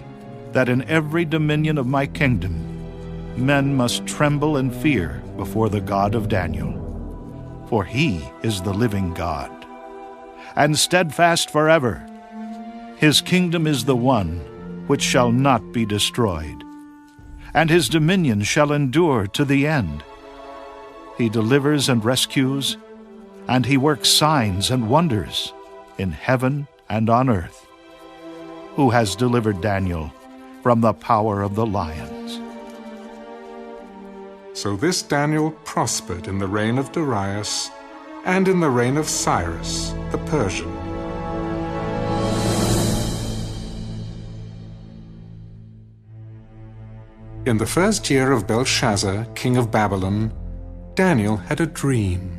Speaker 15: that in every dominion of my kingdom, men must tremble and fear before the God of Daniel. For he is the living God, and steadfast forever. His kingdom is the one which shall not be destroyed, and his dominion shall endure to the end. He delivers and rescues, and he works signs and wonders in heaven and on earth, who has delivered Daniel from the power of the lions.
Speaker 1: So this Daniel prospered in the reign of Darius and in the reign of Cyrus the Persian. In the first year of Belshazzar, king of Babylon, Daniel had a dream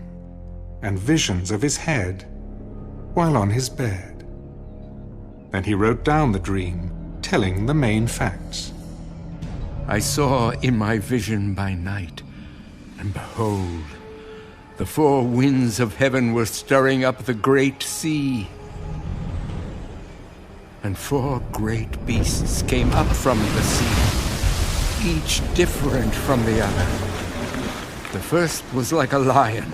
Speaker 1: and visions of his head while on his bed. Then he wrote down the dream, telling the main facts.
Speaker 16: I saw in my vision by night, and behold, the four winds of heaven were stirring up the great sea. And four great beasts came up from the sea, each different from the other. The first was like a lion,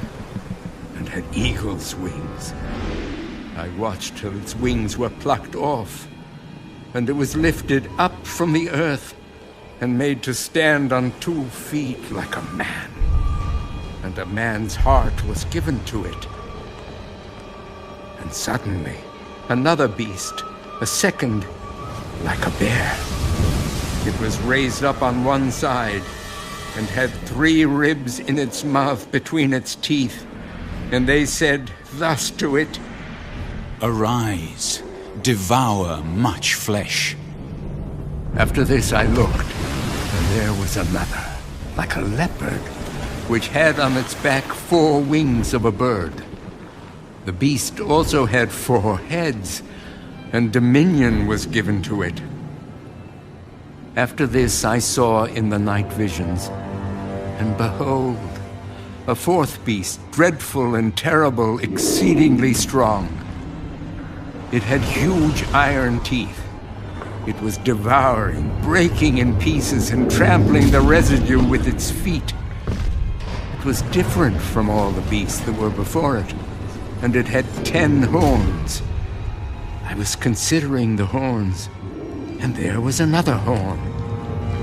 Speaker 16: and had eagle's wings. I watched till its wings were plucked off, and it was lifted up from the earth, and made to stand on 2 feet like a man. And a man's heart was given to it. And suddenly, another beast, a second, like a bear. It was raised up on one side, and had 3 ribs in its mouth between its teeth. And they said thus to it,
Speaker 11: Arise, devour much flesh.
Speaker 16: After this I looked, and there was another, like a leopard, which had on its back 4 wings of a bird. The beast also had 4 heads, and dominion was given to it. After this I saw in the night visions, and behold, a 4th beast, dreadful and terrible, exceedingly strong. It had huge iron teeth. It was devouring, breaking in pieces, and trampling the residue with its feet. It was different from all the beasts that were before it, and it had 10 horns. I was considering the horns, and there was another horn,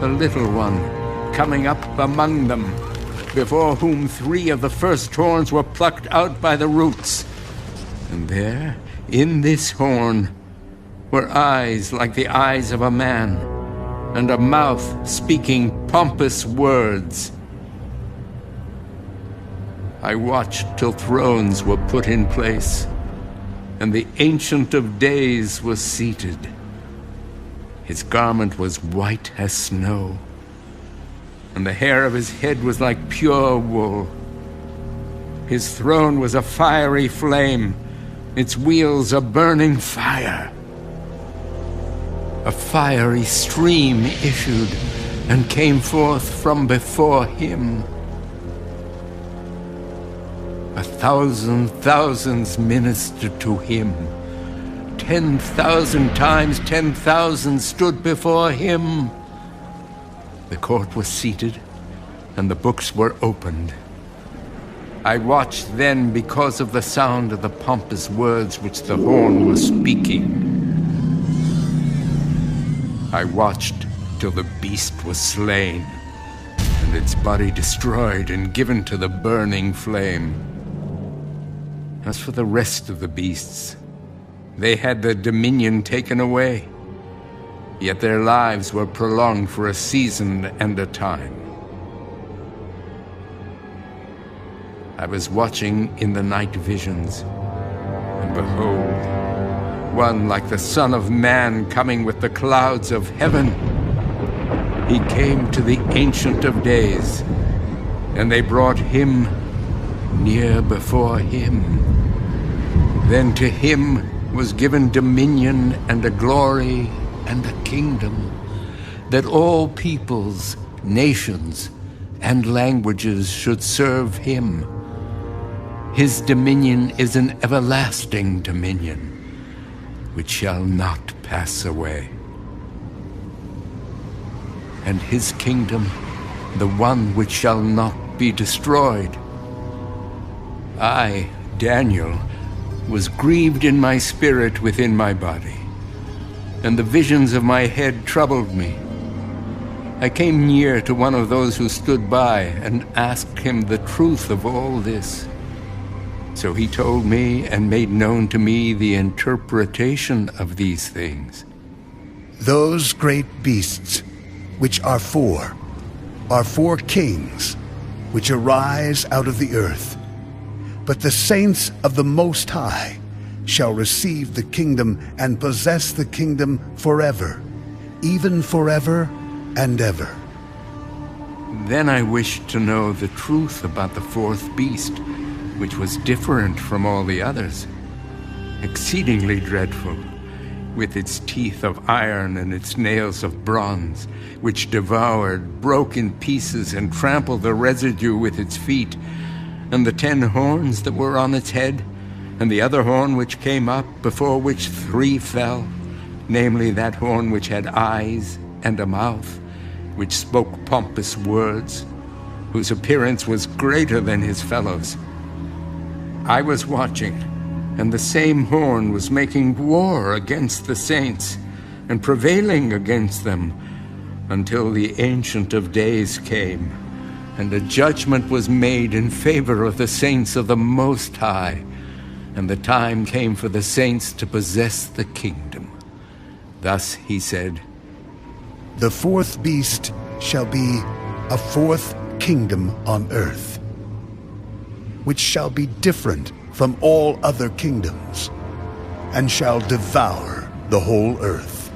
Speaker 16: a little one, coming up among them, before whom 3 of the first horns were plucked out by the roots. And there, in this horn, were eyes like the eyes of a man, and a mouth speaking pompous words. I watched till thrones were put in place, and the Ancient of Days was seated. His garment was white as snow, and the hair of his head was like pure wool. His throne was a fiery flame, its wheels a burning fire. A fiery stream issued and came forth from before him. 1,000 thousands ministered to him. 10,000 times 10,000 stood before him. The court was seated, and the books were opened. I watched then because of the sound of the pompous words which the horn was speaking. I watched till the beast was slain, and its body destroyed and given to the burning flame. As for the rest of the beasts, they had their dominion taken away, yet their lives were prolonged for a season and a time. I was watching in the night visions, and behold, one like the Son of Man coming with the clouds of heaven. He came to the Ancient of Days, and they brought him near before him. Then to him was given dominion and a glory and a kingdom, that all peoples, nations, and languages should serve him. His dominion is an everlasting dominion, which shall not pass away. And his kingdom, the one which shall not be destroyed. I, Daniel, was grieved in my spirit within my body, and the visions of my head troubled me. I came near to one of those who stood by and asked him the truth of all this. So he told me and made known to me the interpretation of these things.
Speaker 17: Those great beasts, which are four kings, which arise out of the earth. But the saints of the Most High shall receive the kingdom and possess the kingdom forever, even forever and ever.
Speaker 16: Then I wished to know the truth about the fourth beast, which was different from all the others, exceedingly dreadful, with its teeth of iron and its nails of bronze, which devoured, broke in pieces, and trampled the residue with its feet, and the 10 horns that were on its head, and the other horn which came up, before which 3 fell, namely that horn which had eyes and a mouth, which spoke pompous words, whose appearance was greater than his fellows. I was watching, and the same horn was making war against the saints, and prevailing against them, until the Ancient of Days came, and a judgment was made in favor of the saints of the Most High, and the time came for the saints to possess the kingdom. Thus he said,
Speaker 17: The fourth beast shall be a fourth kingdom on earth, which shall be different from all other kingdoms, and shall devour the whole earth,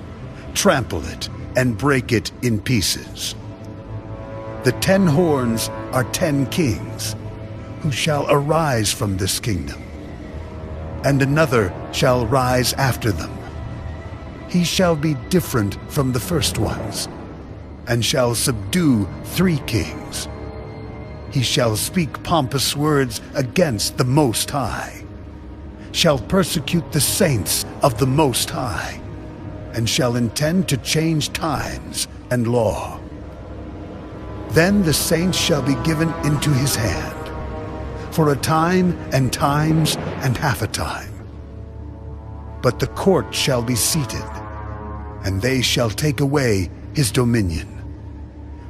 Speaker 17: trample it, and break it in pieces. The 10 horns are 10 kings, who shall arise from this kingdom, and another shall rise after them. He shall be different from the first ones, and shall subdue 3 kings. He shall speak pompous words against the Most High, shall persecute the saints of the Most High, and shall intend to change times and law. Then the saints shall be given into his hand, for a time and times and half a time. But the court shall be seated, and they shall take away his dominion,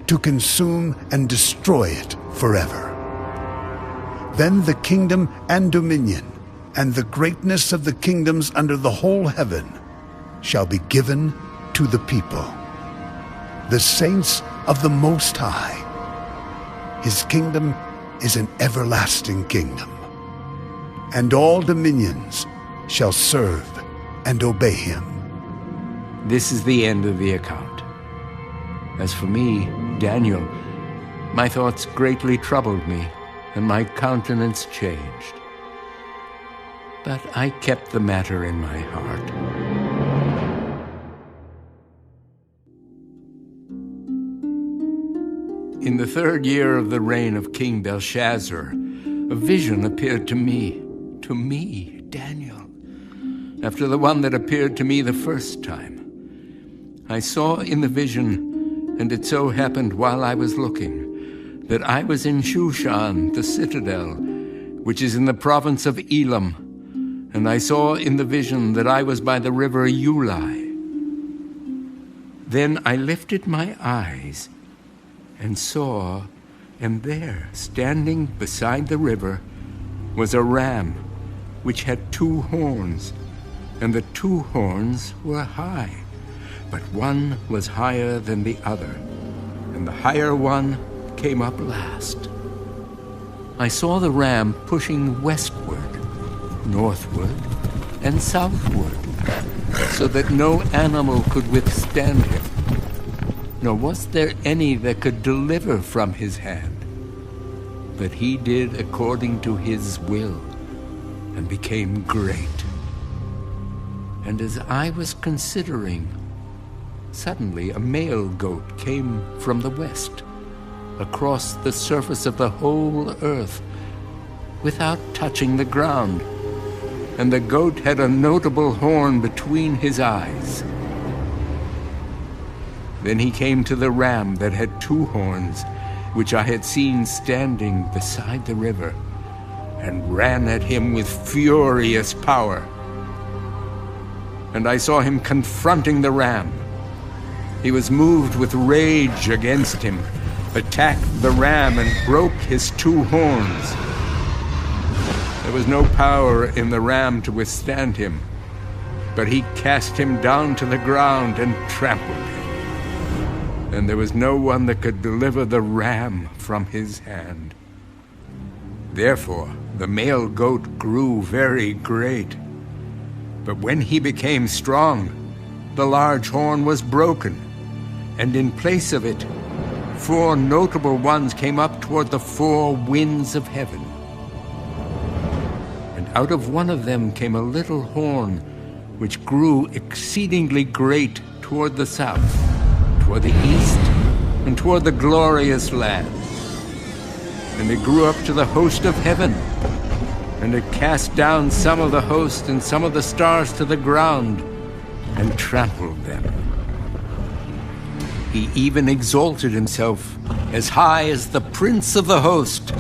Speaker 17: to consume and destroy it forever. Then the kingdom and dominion, and the greatness of the kingdoms under the whole heaven, shall be given to the people, the saints of the Most High. His kingdom is an everlasting kingdom, and all dominions shall serve and obey him.
Speaker 16: This is the end of the account. As for me, Daniel, my thoughts greatly troubled me, and my countenance changed. But I kept the matter in my heart. In the 3rd year of the reign of King Belshazzar, a vision appeared to me, Daniel, after the one that appeared to me the first time. I saw in the vision, and it so happened while I was looking, that I was in Shushan, the citadel, which is in the province of Elam, and I saw in the vision that I was by the river Ulai. Then I lifted my eyes and saw, and there, standing beside the river, was a ram which had 2 horns, and the 2 horns were high, but one was higher than the other, and the higher one came up last. I saw the ram pushing westward, northward, and southward, so that no animal could withstand him, nor was there any that could deliver from his hand. But he did according to his will, and became great. And as I was considering, suddenly a male goat came from the west, across the surface of the whole earth, without touching the ground. And the goat had a notable horn between his eyes. Then he came to the ram that had 2 horns, which I had seen standing beside the river, and ran at him with furious power. And I saw him confronting the ram. He was moved with rage against him, attacked the ram, and broke his 2 horns. There was no power in the ram to withstand him, but he cast him down to the ground and trampled him. And there was no one that could deliver the ram from his hand. Therefore the male goat grew very great. But when he became strong, the large horn was broken, and in place of it, 4 notable ones came up toward the 4 winds of heaven. And out of one of them came a little horn, which grew exceedingly great toward the south, toward the east, and toward the glorious land. And it grew up to the host of heaven, and it cast down some of the host and some of the stars to the ground, and trampled them. He even exalted himself as high as the prince of the host,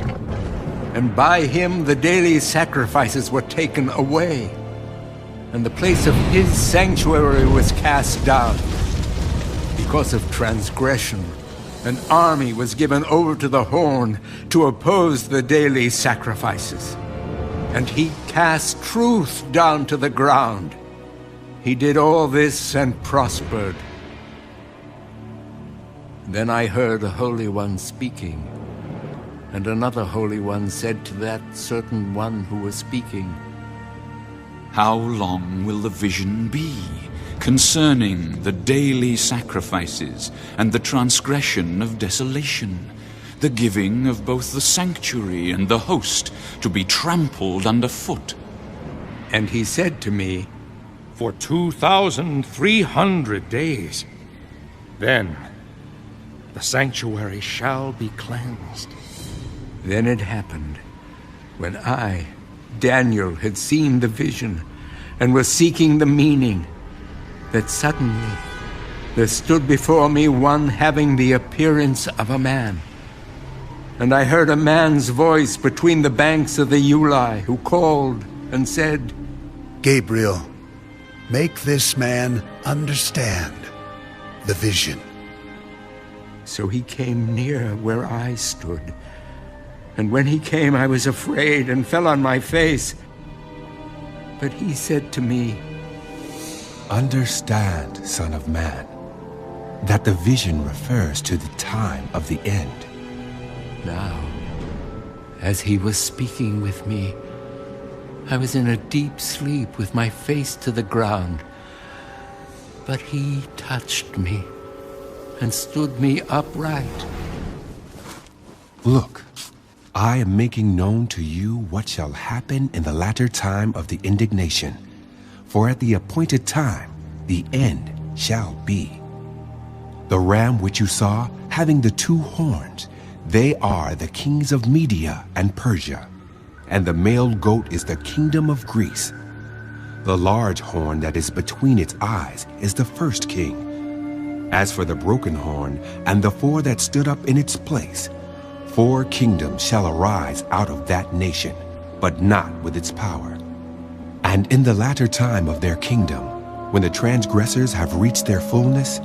Speaker 16: and by him the daily sacrifices were taken away, and the place of his sanctuary was cast down. Because of transgression, an army was given over to the horn to oppose the daily sacrifices. And he cast truth down to the ground. He did all this and prospered. Then I heard a Holy One speaking, and another Holy One said to that certain one who was speaking,
Speaker 11: "How long will the vision be concerning the daily sacrifices and the transgression of desolation, the giving of both the sanctuary and the host to be trampled underfoot?"
Speaker 16: And he said to me,
Speaker 10: "For 2,300 days, then the sanctuary shall be cleansed."
Speaker 16: Then it happened, when I, Daniel, had seen the vision and was seeking the meaning, that suddenly there stood before me one having the appearance of a man. And I heard a man's voice between the banks of the Ulai, who called and said,
Speaker 17: "Gabriel, make this man understand the vision."
Speaker 16: So he came near where I stood. And when he came, I was afraid and fell on my face. But he said to me,
Speaker 18: "Understand, Son of Man, that the vision refers to the time of the end."
Speaker 16: Now, as he was speaking with me, I was in a deep sleep with my face to the ground. But he touched me and stood me upright.
Speaker 18: "Look, I am making known to you what shall happen in the latter time of the indignation. For at the appointed time, the end shall be. The ram which you saw, having the 2 horns, they are the kings of Media and Persia, and the male goat is the kingdom of Greece. The large horn that is between its eyes is the first king. As for the broken horn and the 4 that stood up in its place, 4 kingdoms shall arise out of that nation, but not with its power. And in the latter time of their kingdom, when the transgressors have reached their fullness,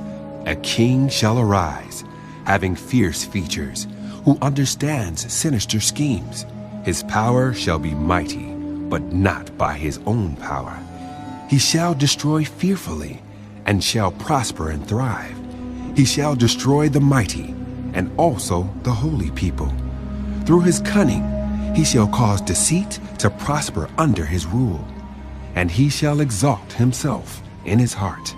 Speaker 18: a king shall arise, having fierce features, who understands sinister schemes. His power shall be mighty, but not by his own power. He shall destroy fearfully, and shall prosper and thrive. He shall destroy the mighty, and also the holy people. Through his cunning, he shall cause deceit to prosper under his rule. and he shall exalt himself in his heart.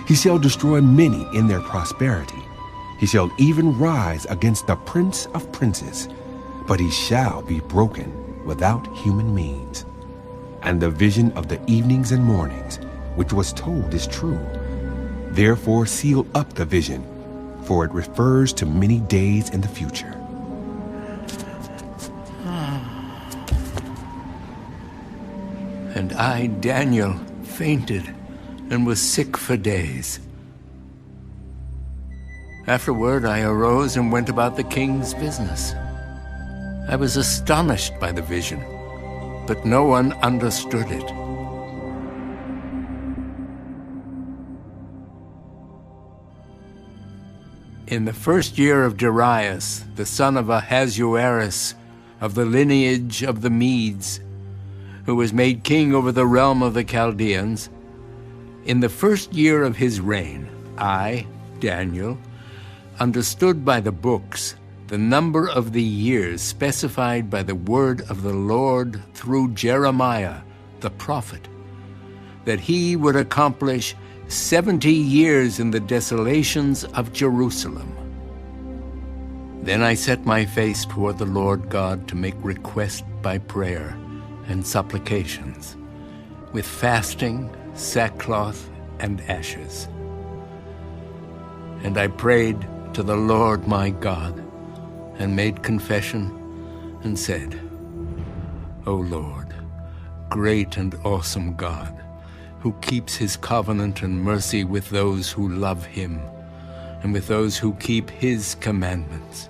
Speaker 18: He shall destroy many in their prosperity. He shall even rise against the prince of princes, but he shall be broken without human means. And the vision of the evenings and mornings, which was told, is true. Therefore seal up the vision, for it refers to many days in the future.
Speaker 16: And I, Daniel, fainted and was sick for days. Afterward I arose and went about the king's business. I was astonished by the vision, but no one understood it. In the first year of Darius, the son of Ahasuerus, of the lineage of the Medes, who was made king over the realm of the Chaldeans, in the first year of his reign, I, Daniel, understood by the books the number of the years specified by the word of the Lord through Jeremiah, the prophet, that he would accomplish 70 years in the desolations of Jerusalem. Then I set my face toward the Lord God to make request by prayer and supplications, with fasting, sackcloth, and ashes. And I prayed to the Lord my God, and made confession, and said, O Lord, great and awesome God, who keeps his covenant and mercy with those who love him, and with those who keep his commandments.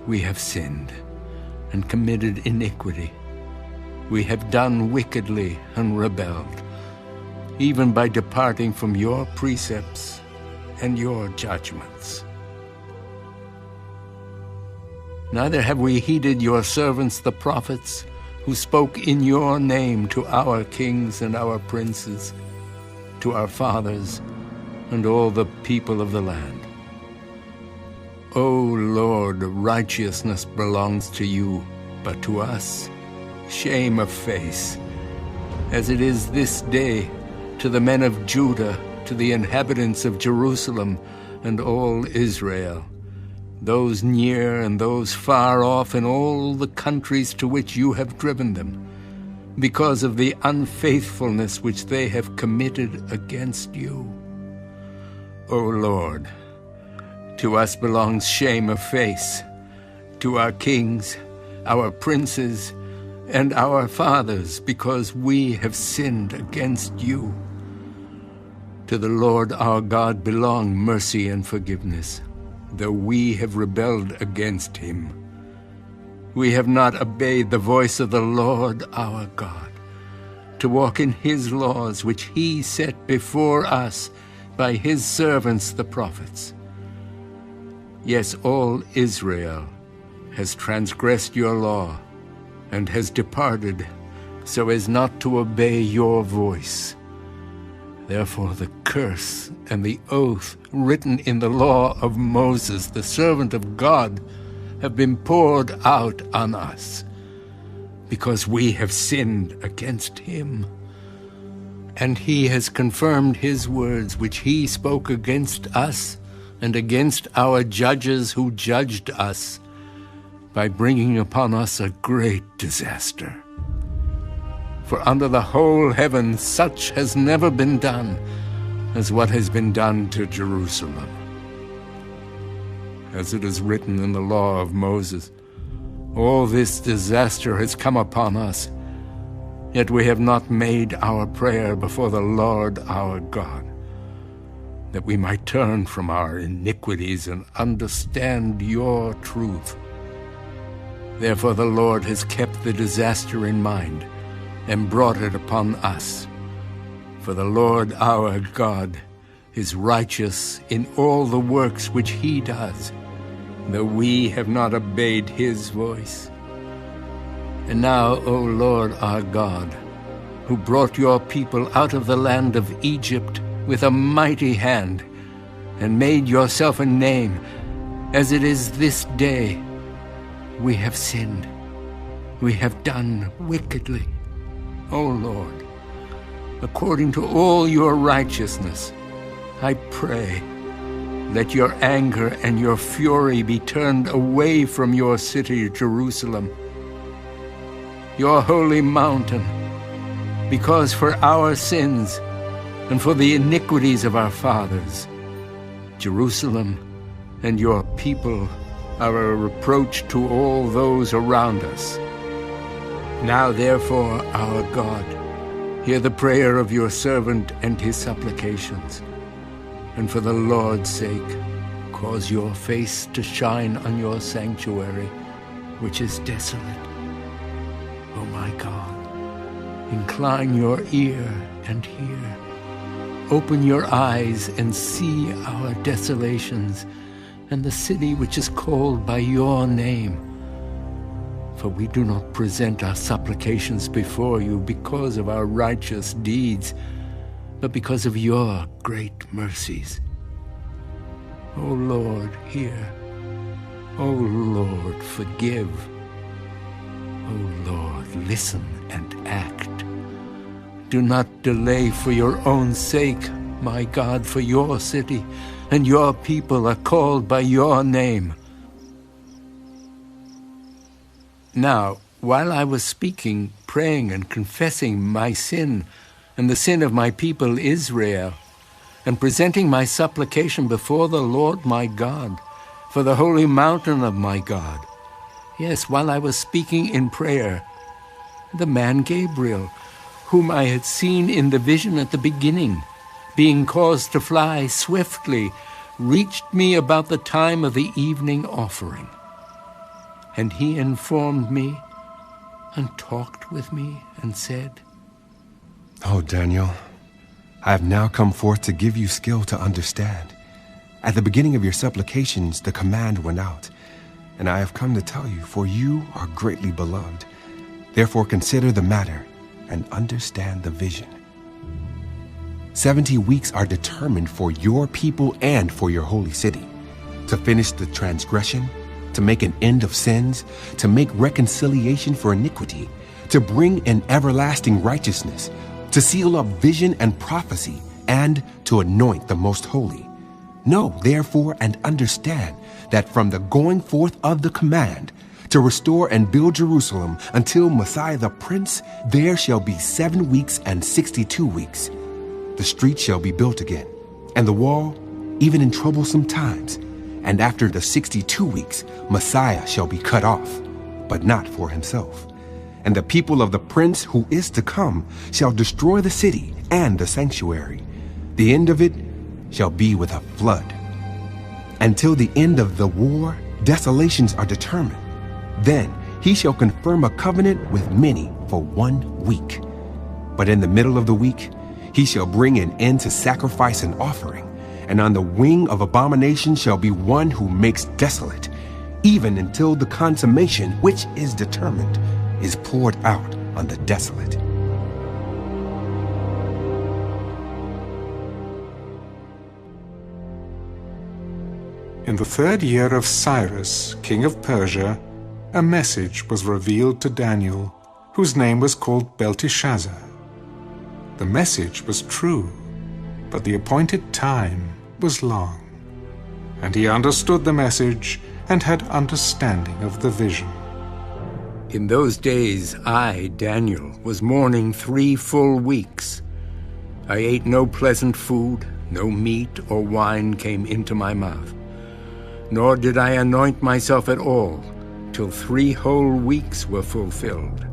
Speaker 16: We have sinned and committed iniquity. We have done wickedly and rebelled, even by departing from your precepts and your judgments. Neither have we heeded your servants the prophets, who spoke in your name to our kings and our princes, to our fathers and all the people of the land. O Lord, righteousness belongs to you, but to us shame of face, as it is this day to the men of Judah, to the inhabitants of Jerusalem and all Israel, those near and those far off in all the countries to which you have driven them, because of the unfaithfulness which they have committed against you. O Lord, to us belongs shame of face, to our kings, our princes, and our fathers, because we have sinned against you. To the Lord our God belong mercy and forgiveness, though we have rebelled against him. We have not obeyed the voice of the Lord our God, to walk in his laws which he set before us by his servants the prophets. Yes, all Israel has transgressed your law, and has departed so as not to obey your voice. Therefore the curse and the oath written in the law of Moses, the servant of God, have been poured out on us, because we have sinned against him. And he has confirmed his words which he spoke against us and against our judges who judged us, by bringing upon us a great disaster. For under the whole heaven such has never been done as what has been done to Jerusalem. As it is written in the law of Moses, all this disaster has come upon us, yet we have not made our prayer before the Lord our God, that we might turn from our iniquities and understand your truth. Therefore the Lord has kept the disaster in mind and brought it upon us. For the Lord our God is righteous in all the works which he does, though we have not obeyed his voice. And now, O Lord our God, who brought your people out of the land of Egypt with a mighty hand, and made yourself a name, as it is this day, we have sinned. We have done wickedly. O Lord, according to all your righteousness, I pray, let your anger and your fury be turned away from your city, Jerusalem, your holy mountain, because for our sins and for the iniquities of our fathers, Jerusalem and your people are a reproach to all those around us. Now therefore, our God, hear the prayer of your servant and his supplications, and for the Lord's sake, cause your face to shine on your sanctuary, which is desolate. O my God, incline your ear and hear. Open your eyes and see our desolations, and the city which is called by your name. For we do not present our supplications before you because of our righteous deeds, but because of your great mercies. O Lord, hear. O Lord, forgive. O Lord, listen and act. Do not delay for your own sake, my God, for your city and your people are called by your name. Now, while I was speaking, praying, and confessing my sin and the sin of my people Israel, and presenting my supplication before the Lord my God, for the holy mountain of my God, yes, while I was speaking in prayer, the man Gabriel, whom I had seen in the vision at the beginning, being caused to fly swiftly, reached me about the time of the evening offering. And he informed me and talked with me and said,
Speaker 18: "O Daniel, I have now come forth to give you skill to understand. At the beginning of your supplications, the command went out, and I have come to tell you, for you are greatly beloved. Therefore consider the matter and understand the vision. 70 weeks are determined for your people and for your holy city, to finish the transgression, to make an end of sins, to make reconciliation for iniquity, to bring in everlasting righteousness, to seal up vision and prophecy, and to anoint the most holy. Know, therefore, and understand that from the going forth of the command to restore and build Jerusalem until Messiah the Prince, there shall be 7 weeks and 62 weeks. The street shall be built again, and the wall, even in troublesome times. And after the 62 weeks, Messiah shall be cut off, but not for himself. And the people of the Prince who is to come shall destroy the city and the sanctuary. The end of it shall be with a flood. Until the end of the war, desolations are determined. Then he shall confirm a covenant with many for 1 week. But in the middle of the week, he shall bring an end to sacrifice and offering, and on the wing of abomination shall be one who makes desolate, even until the consummation which is determined is poured out on the desolate.
Speaker 1: In the 3rd year of Cyrus, king of Persia, a message was revealed to Daniel, whose name was called Belteshazzar. The message was true, but the appointed time was long. And he understood the message and had understanding of the vision.
Speaker 16: In those days I, Daniel, was mourning 3 full weeks. I ate no pleasant food, no meat or wine came into my mouth, nor did I anoint myself at all till 3 whole weeks were fulfilled.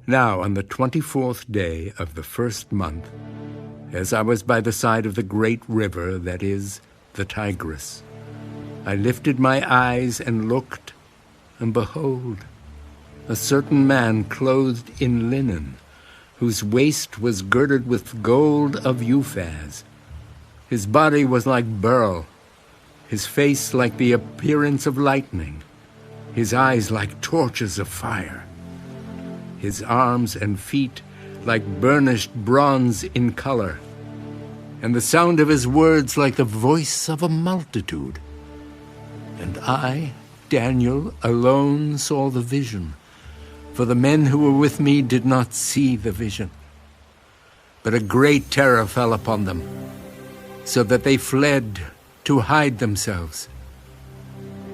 Speaker 16: Now on the 24th day of the 1st month, as I was by the side of the great river, that is, the Tigris, I lifted my eyes and looked, and behold, a certain man clothed in linen, whose waist was girded with gold of Uphaz. His body was like beryl, his face like the appearance of lightning, his eyes like torches of fire, his arms and feet like burnished bronze in color, and the sound of his words like the voice of a multitude. And I, Daniel, alone saw the vision, for the men who were with me did not see the vision. But a great terror fell upon them, so that they fled to hide themselves.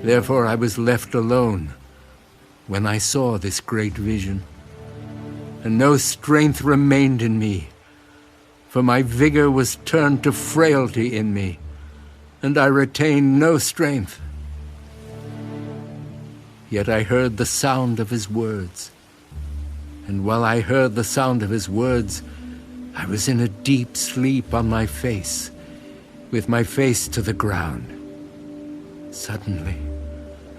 Speaker 16: Therefore I was left alone when I saw this great vision, and no strength remained in me, for my vigor was turned to frailty in me, and I retained no strength. Yet I heard the sound of his words, and while I heard the sound of his words, I was in a deep sleep on my face, with my face to the ground. Suddenly,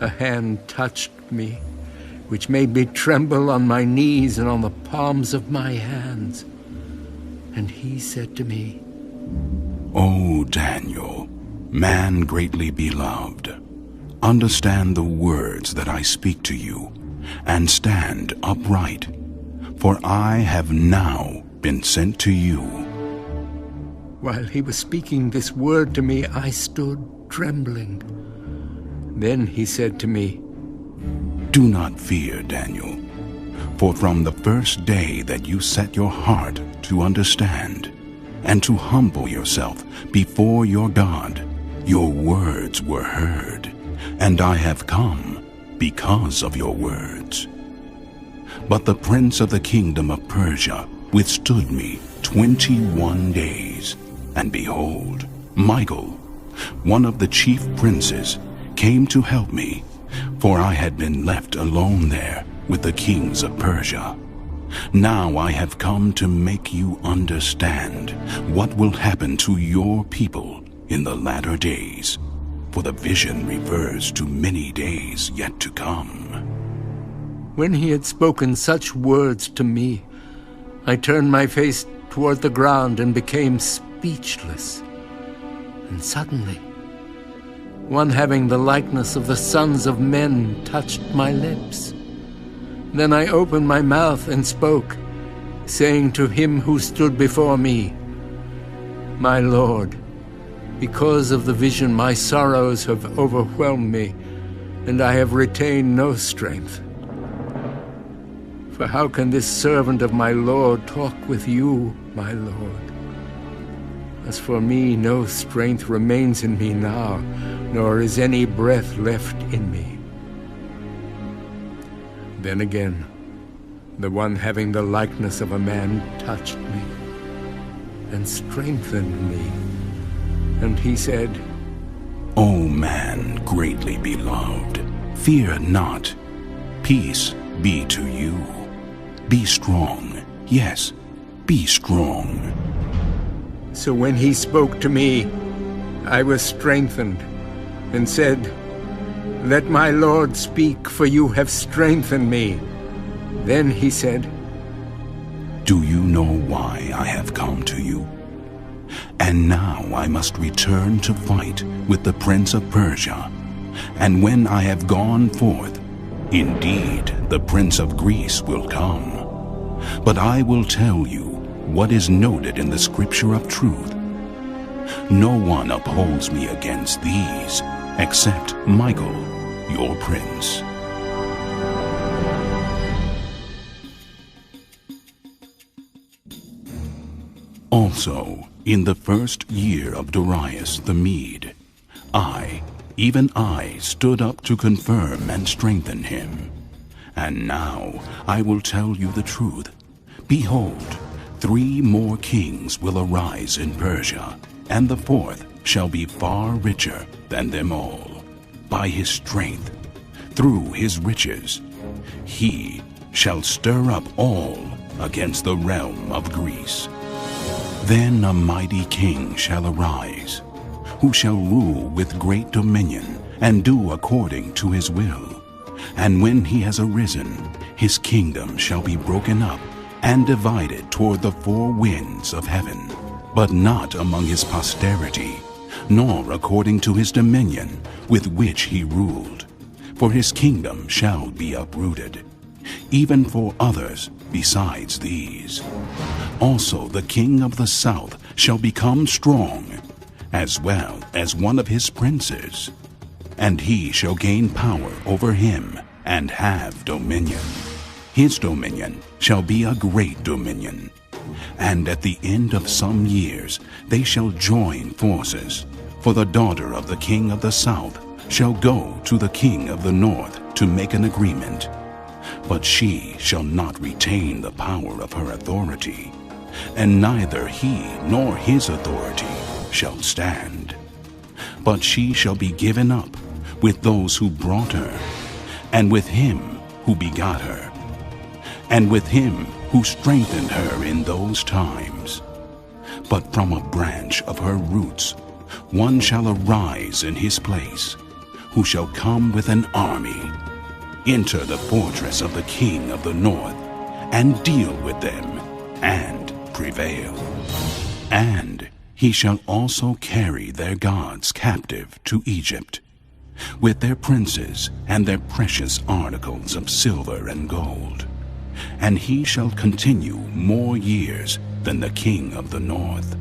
Speaker 16: a hand touched me, which made me tremble on my knees and on the palms of my hands. And he said to me,
Speaker 8: O Daniel, man greatly beloved, understand the words that I speak to you, and stand upright, for I have now been sent to you.
Speaker 16: While he was speaking this word to me, I stood trembling. Then he said to me,
Speaker 8: Do not fear, Daniel, for from the first day that you set your heart to understand and to humble yourself before your God, your words were heard, and I have come because of your words. But the prince of the kingdom of Persia withstood me 21 days, and behold, Michael, one of the chief princes, came to help me, for I had been left alone there with the kings of Persia. Now I have come to make you understand what will happen to your people in the latter days, for the vision refers to many days yet to come.
Speaker 16: When he had spoken such words to me, I turned my face toward the ground and became speechless. And suddenly, one having the likeness of the sons of men touched my lips. Then I opened my mouth and spoke, saying to him who stood before me, My Lord, because of the vision my sorrows have overwhelmed me, and I have retained no strength. For how can this servant of my Lord talk with you, my Lord? As for me, no strength remains in me now, nor is any breath left in me. Then again, the one having the likeness of a man touched me and strengthened me. And he said,
Speaker 8: O man greatly beloved, fear not. Peace be to you. Be strong. Yes, be strong.
Speaker 16: So when he spoke to me, I was strengthened, and said, Let my Lord speak, for you have strengthened me. Then he said,
Speaker 8: Do you know why I have come to you? And now I must return to fight with the prince of Persia. And when I have gone forth, indeed the prince of Greece will come. But I will tell you what is noted in the scripture of truth. No one upholds me against these, except Michael, your prince. Also, in the first year of Darius the Mede, even I, stood up to confirm and strengthen him. And now I will tell you the truth. Behold, 3 more kings will arise in Persia, and the 4th shall be far richer than them all. By his strength, through his riches, he shall stir up all against the realm of Greece. Then a mighty king shall arise, who shall rule with great dominion, and do according to his will. And when he has arisen, his kingdom shall be broken up, and divided toward the 4 winds of heaven, but not among his posterity, nor according to his dominion with which he ruled. For his kingdom shall be uprooted, even for others besides these. Also the king of the south shall become strong, as well as one of his princes, and he shall gain power over him, and have dominion. His dominion shall be a great dominion, And at the end of some years they shall join forces, for the daughter of the king of the south shall go to the king of the north to make an agreement. But she shall not retain the power of her authority, and neither he nor his authority shall stand. But she shall be given up with those who brought her, and with him who begot her, and with him who strengthened her in those times. But from a branch of her roots one shall arise in his place, who shall come with an army, enter the fortress of the king of the north, and deal with them, and prevail. And he shall also carry their gods captive to Egypt, with their princes and their precious articles of silver and gold. And he shall continue more years than the king of the north.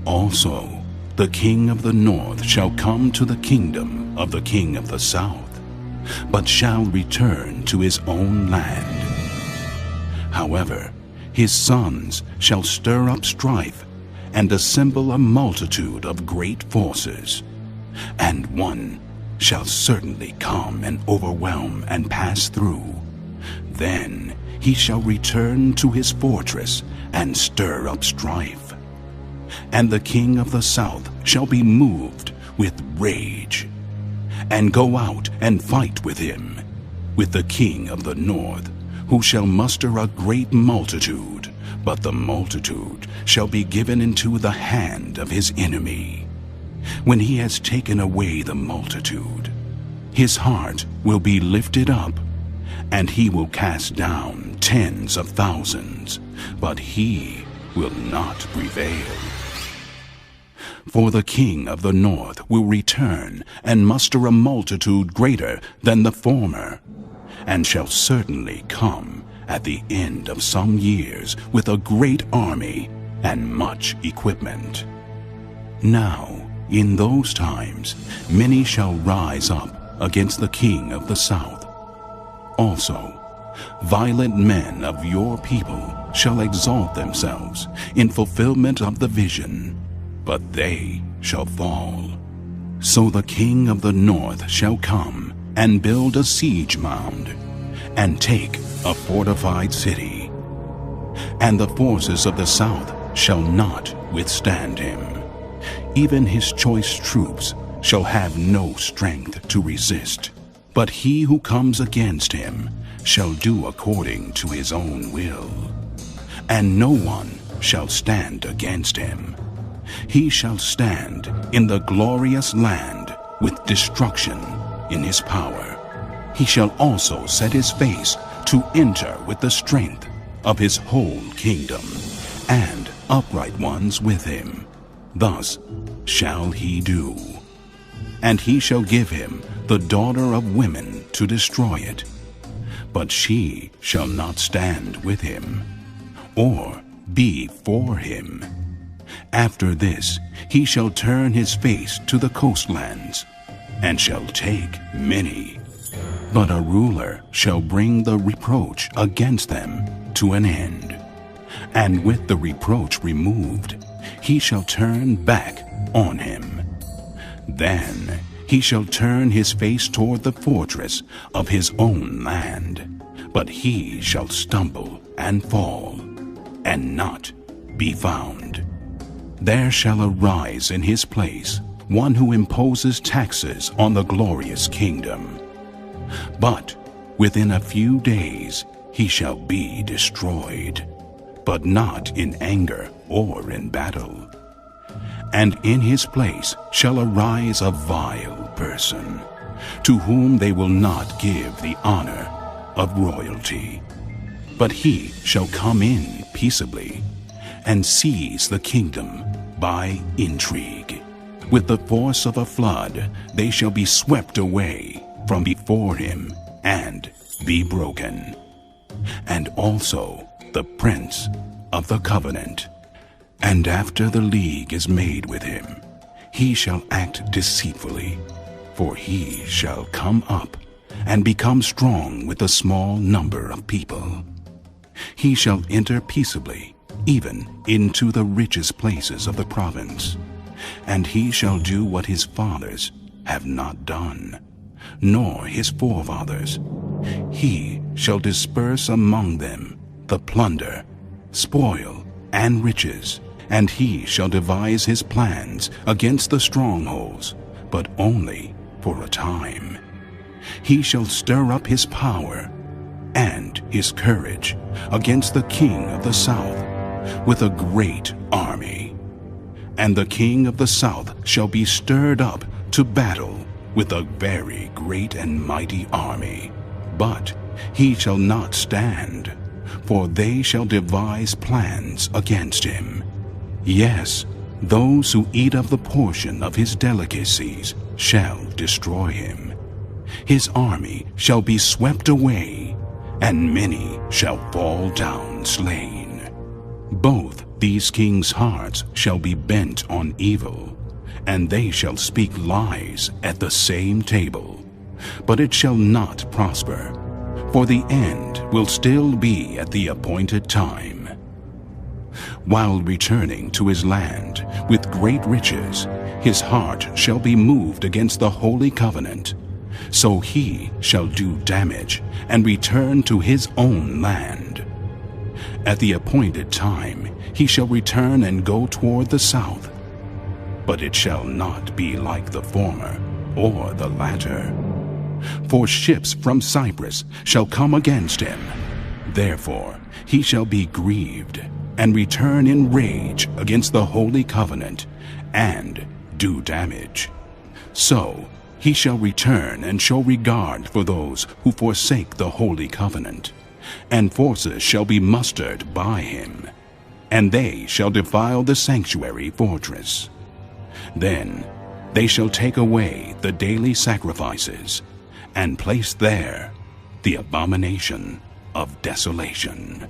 Speaker 8: Also, the king of the north shall come to the kingdom of the king of the south, but shall return to his own land. However, his sons shall stir up strife and assemble a multitude of great forces, and one shall certainly come and overwhelm and pass through. Then he shall return to his fortress and stir up strife. And the king of the south shall be moved with rage, and go out and fight with him, with the king of the north, who shall muster a great multitude, but the multitude shall be given into the hand of his enemy. When he has taken away the multitude, his heart will be lifted up, and he will cast down tens of thousands, but he will not prevail. For the king of the north will return and muster a multitude greater than the former, and shall certainly come at the end of some years with a great army and much equipment. Now, in those times, many shall rise up against the king of the south. Also, violent men of your people shall exalt themselves in fulfillment of the vision, but they shall fall. So the king of the north shall come and build a siege mound, and take a fortified city. And the forces of the south shall not withstand him. Even his choice troops shall have no strength to resist. But he who comes against him shall do according to his own will, and no one shall stand against him. He shall stand in the glorious land with destruction in his power. He shall also set his face to enter with the strength of his whole kingdom, and upright ones with him. Thus shall he do. And he shall give him the daughter of women to destroy it, but she shall not stand with him, or be for him. After this he shall turn his face to the coastlands, and shall take many. But a ruler shall bring the reproach against them to an end, and with the reproach removed, he shall turn back on him. Then he shall turn his face toward the fortress of his own land, but he shall stumble and fall, and not be found. There shall arise in his place one who imposes taxes on the glorious kingdom. But within a few days he shall be destroyed, but not in anger or in battle. And in his place shall arise a vile person, to whom they will not give the honor of royalty. But he shall come in peaceably, and seize the kingdom by intrigue. With the force of a flood they shall be swept away from before him, and be broken. And also the prince of the covenant. And after the league is made with him, he shall act deceitfully, for he shall come up and become strong with a small number of people. He shall enter peaceably,
Speaker 19: even into the richest places of the province. And he shall do what his fathers have not done, nor his forefathers. He shall disperse among them the plunder, spoil, and riches, and he shall devise his plans against the strongholds, but only for a time. He shall stir up his power and his courage against the king of the south with a great army. And the king of the south shall be stirred up to battle with a very great and mighty army. But he shall not stand, for they shall devise plans against him. Yes, those who eat of the portion of his delicacies shall destroy him. His army shall be swept away, and many shall fall down slain. Both these kings' hearts shall be bent on evil, and they shall speak lies at the same table. But it shall not prosper, for the end will still be at the appointed time. While returning to his land with great riches, his heart shall be moved against the holy covenant. So he shall do damage and return to his own land. At the appointed time he shall return and go toward the south. But it shall not be like the former or the latter. For ships from Cyprus shall come against him. Therefore he shall be grieved, and return in rage against the holy covenant, and do damage. So he shall return and show regard for those who forsake the holy covenant, and forces shall be mustered by him, and they shall defile the sanctuary fortress. Then they shall take away the daily sacrifices, and place there the abomination of desolation.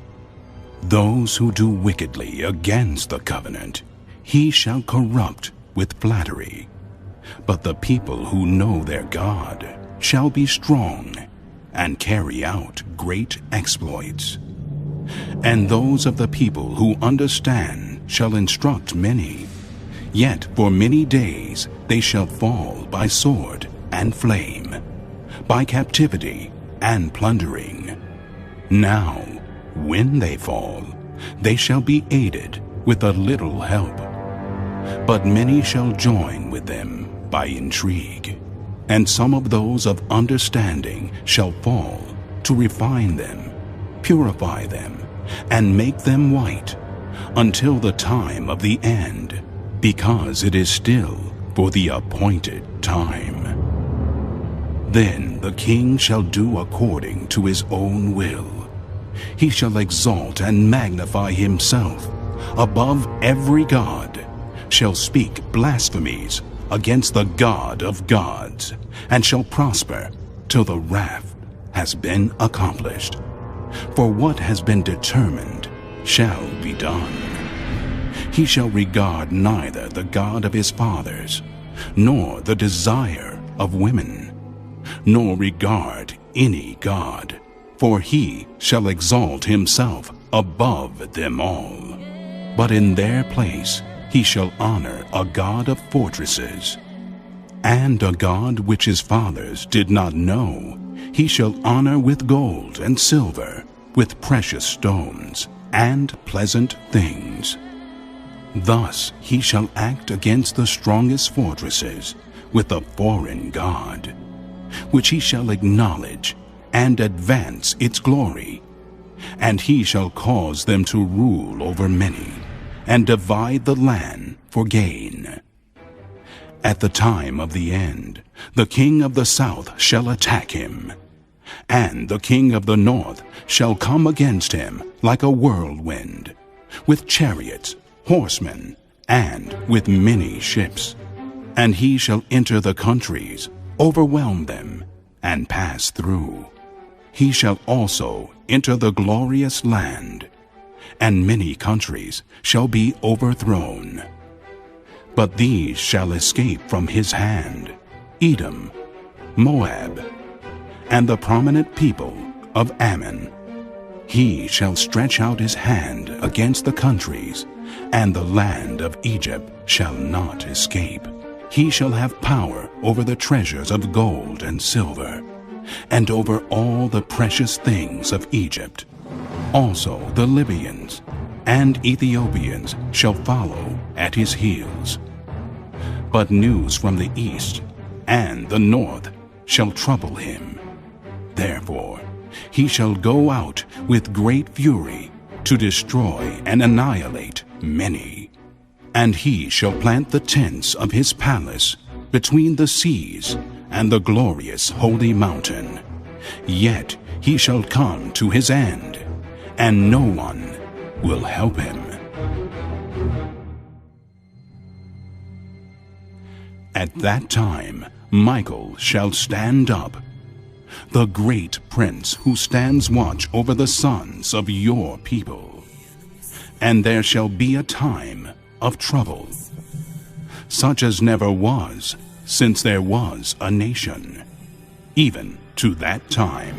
Speaker 19: Those who do wickedly against the covenant, he shall corrupt with flattery. But the people who know their God shall be strong and carry out great exploits. And those of the people who understand shall instruct many. Yet for many days they shall fall by sword and flame, by captivity and plundering. Now, when they fall, they shall be aided with a little help. But many shall join with them by intrigue, and some of those of understanding shall fall to refine them, purify them, and make them white, until the time of the end, because it is still for the appointed time. Then the king shall do according to his own will. He shall exalt and magnify himself above every god, shall speak blasphemies against the God of gods, and shall prosper till the wrath has been accomplished. For what has been determined shall be done. He shall regard neither the God of his fathers, nor the desire of women, nor regard any god, for he shall exalt himself above them all. But in their place he shall honor a God of fortresses, and a God which his fathers did not know he shall honor with gold and silver, with precious stones and pleasant things. Thus he shall act against the strongest fortresses with a foreign god, which he shall acknowledge and advance its glory, and he shall cause them to rule over many, and divide the land for gain. At the time of the end, the king of the south shall attack him, and the king of the north shall come against him like a whirlwind, with chariots, horsemen, and with many ships. And he shall enter the countries, overwhelm them, and pass through. He shall also enter the glorious land, and many countries shall be overthrown. But these shall escape from his hand: Edom, Moab, and the prominent people of Ammon. He shall stretch out his hand against the countries, and the land of Egypt shall not escape. He shall have power over the treasures of gold and silver, and over all the precious things of Egypt. Also the Libyans and Ethiopians shall follow at his heels. But news from the east and the north shall trouble him. Therefore he shall go out with great fury to destroy and annihilate many. And he shall plant the tents of his palace between the seas and the glorious holy mountain. Yet he shall come to his end, and no one will help him. At that time Michael shall stand up, the great prince who stands watch over the sons of your people. And there shall be a time of trouble, such as never was since there was a nation, even to that time.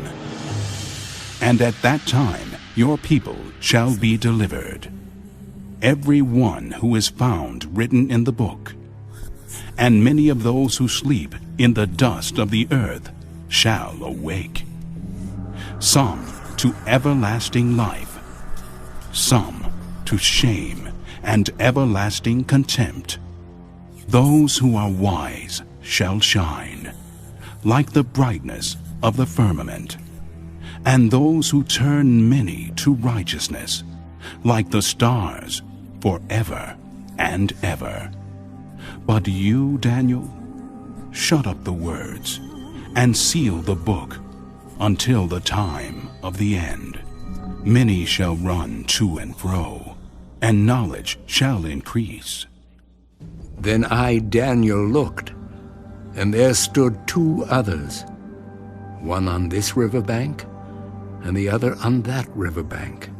Speaker 19: And at that time your people shall be delivered, every one who is found written in the book. And many of those who sleep in the dust of the earth shall awake, some to everlasting life, some to shame and everlasting contempt. Those who are wise shall shine, like the brightness of the firmament, and those who turn many to righteousness, like the stars forever and ever. But you, Daniel, shut up the words and seal the book until the time of the end. Many shall run to and fro, and knowledge shall increase.
Speaker 16: Then I, Daniel, looked, and there stood two others, one on this riverbank, and the other on that riverbank.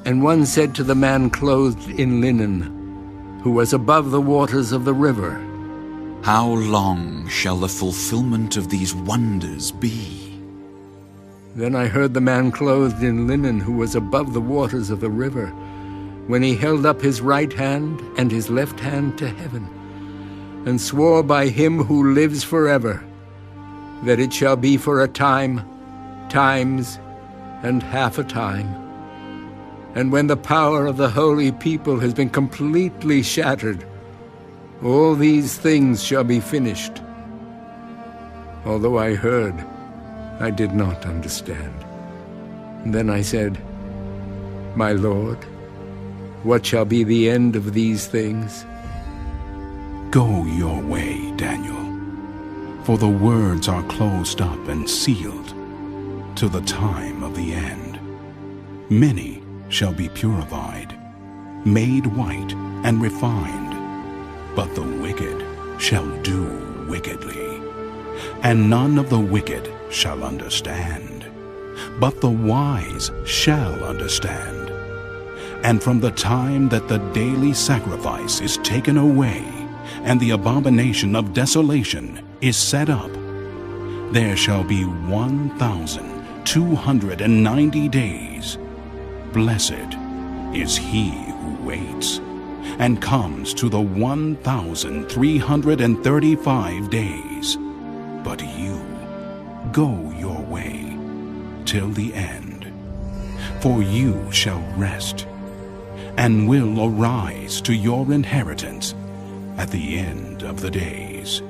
Speaker 16: And one said to the man clothed in linen, who was above the waters of the river,
Speaker 11: How long shall the fulfillment of these wonders be?
Speaker 16: Then I heard the man clothed in linen, who was above the waters of the river, when he held up his right hand and his left hand to heaven, and swore by him who lives forever, that it shall be for a time, times, and half a time. And when the power of the holy people has been completely shattered, all these things shall be finished. Although I heard, I did not understand. And then I said, My Lord, what shall be the end of these things?
Speaker 19: Go your way, Daniel, for the words are closed up and sealed to the time of the end. Many shall be purified, made white and refined, but the wicked shall do wickedly, and none of the wicked shall understand, but the wise shall understand. And from the time that the daily sacrifice is taken away, and the abomination of desolation is set up, there shall be 1,290 days. Blessed is he who waits, and comes to the 1,335 days. But you, go your way till the end, for you shall rest, and will arise to your inheritance at the end of the days.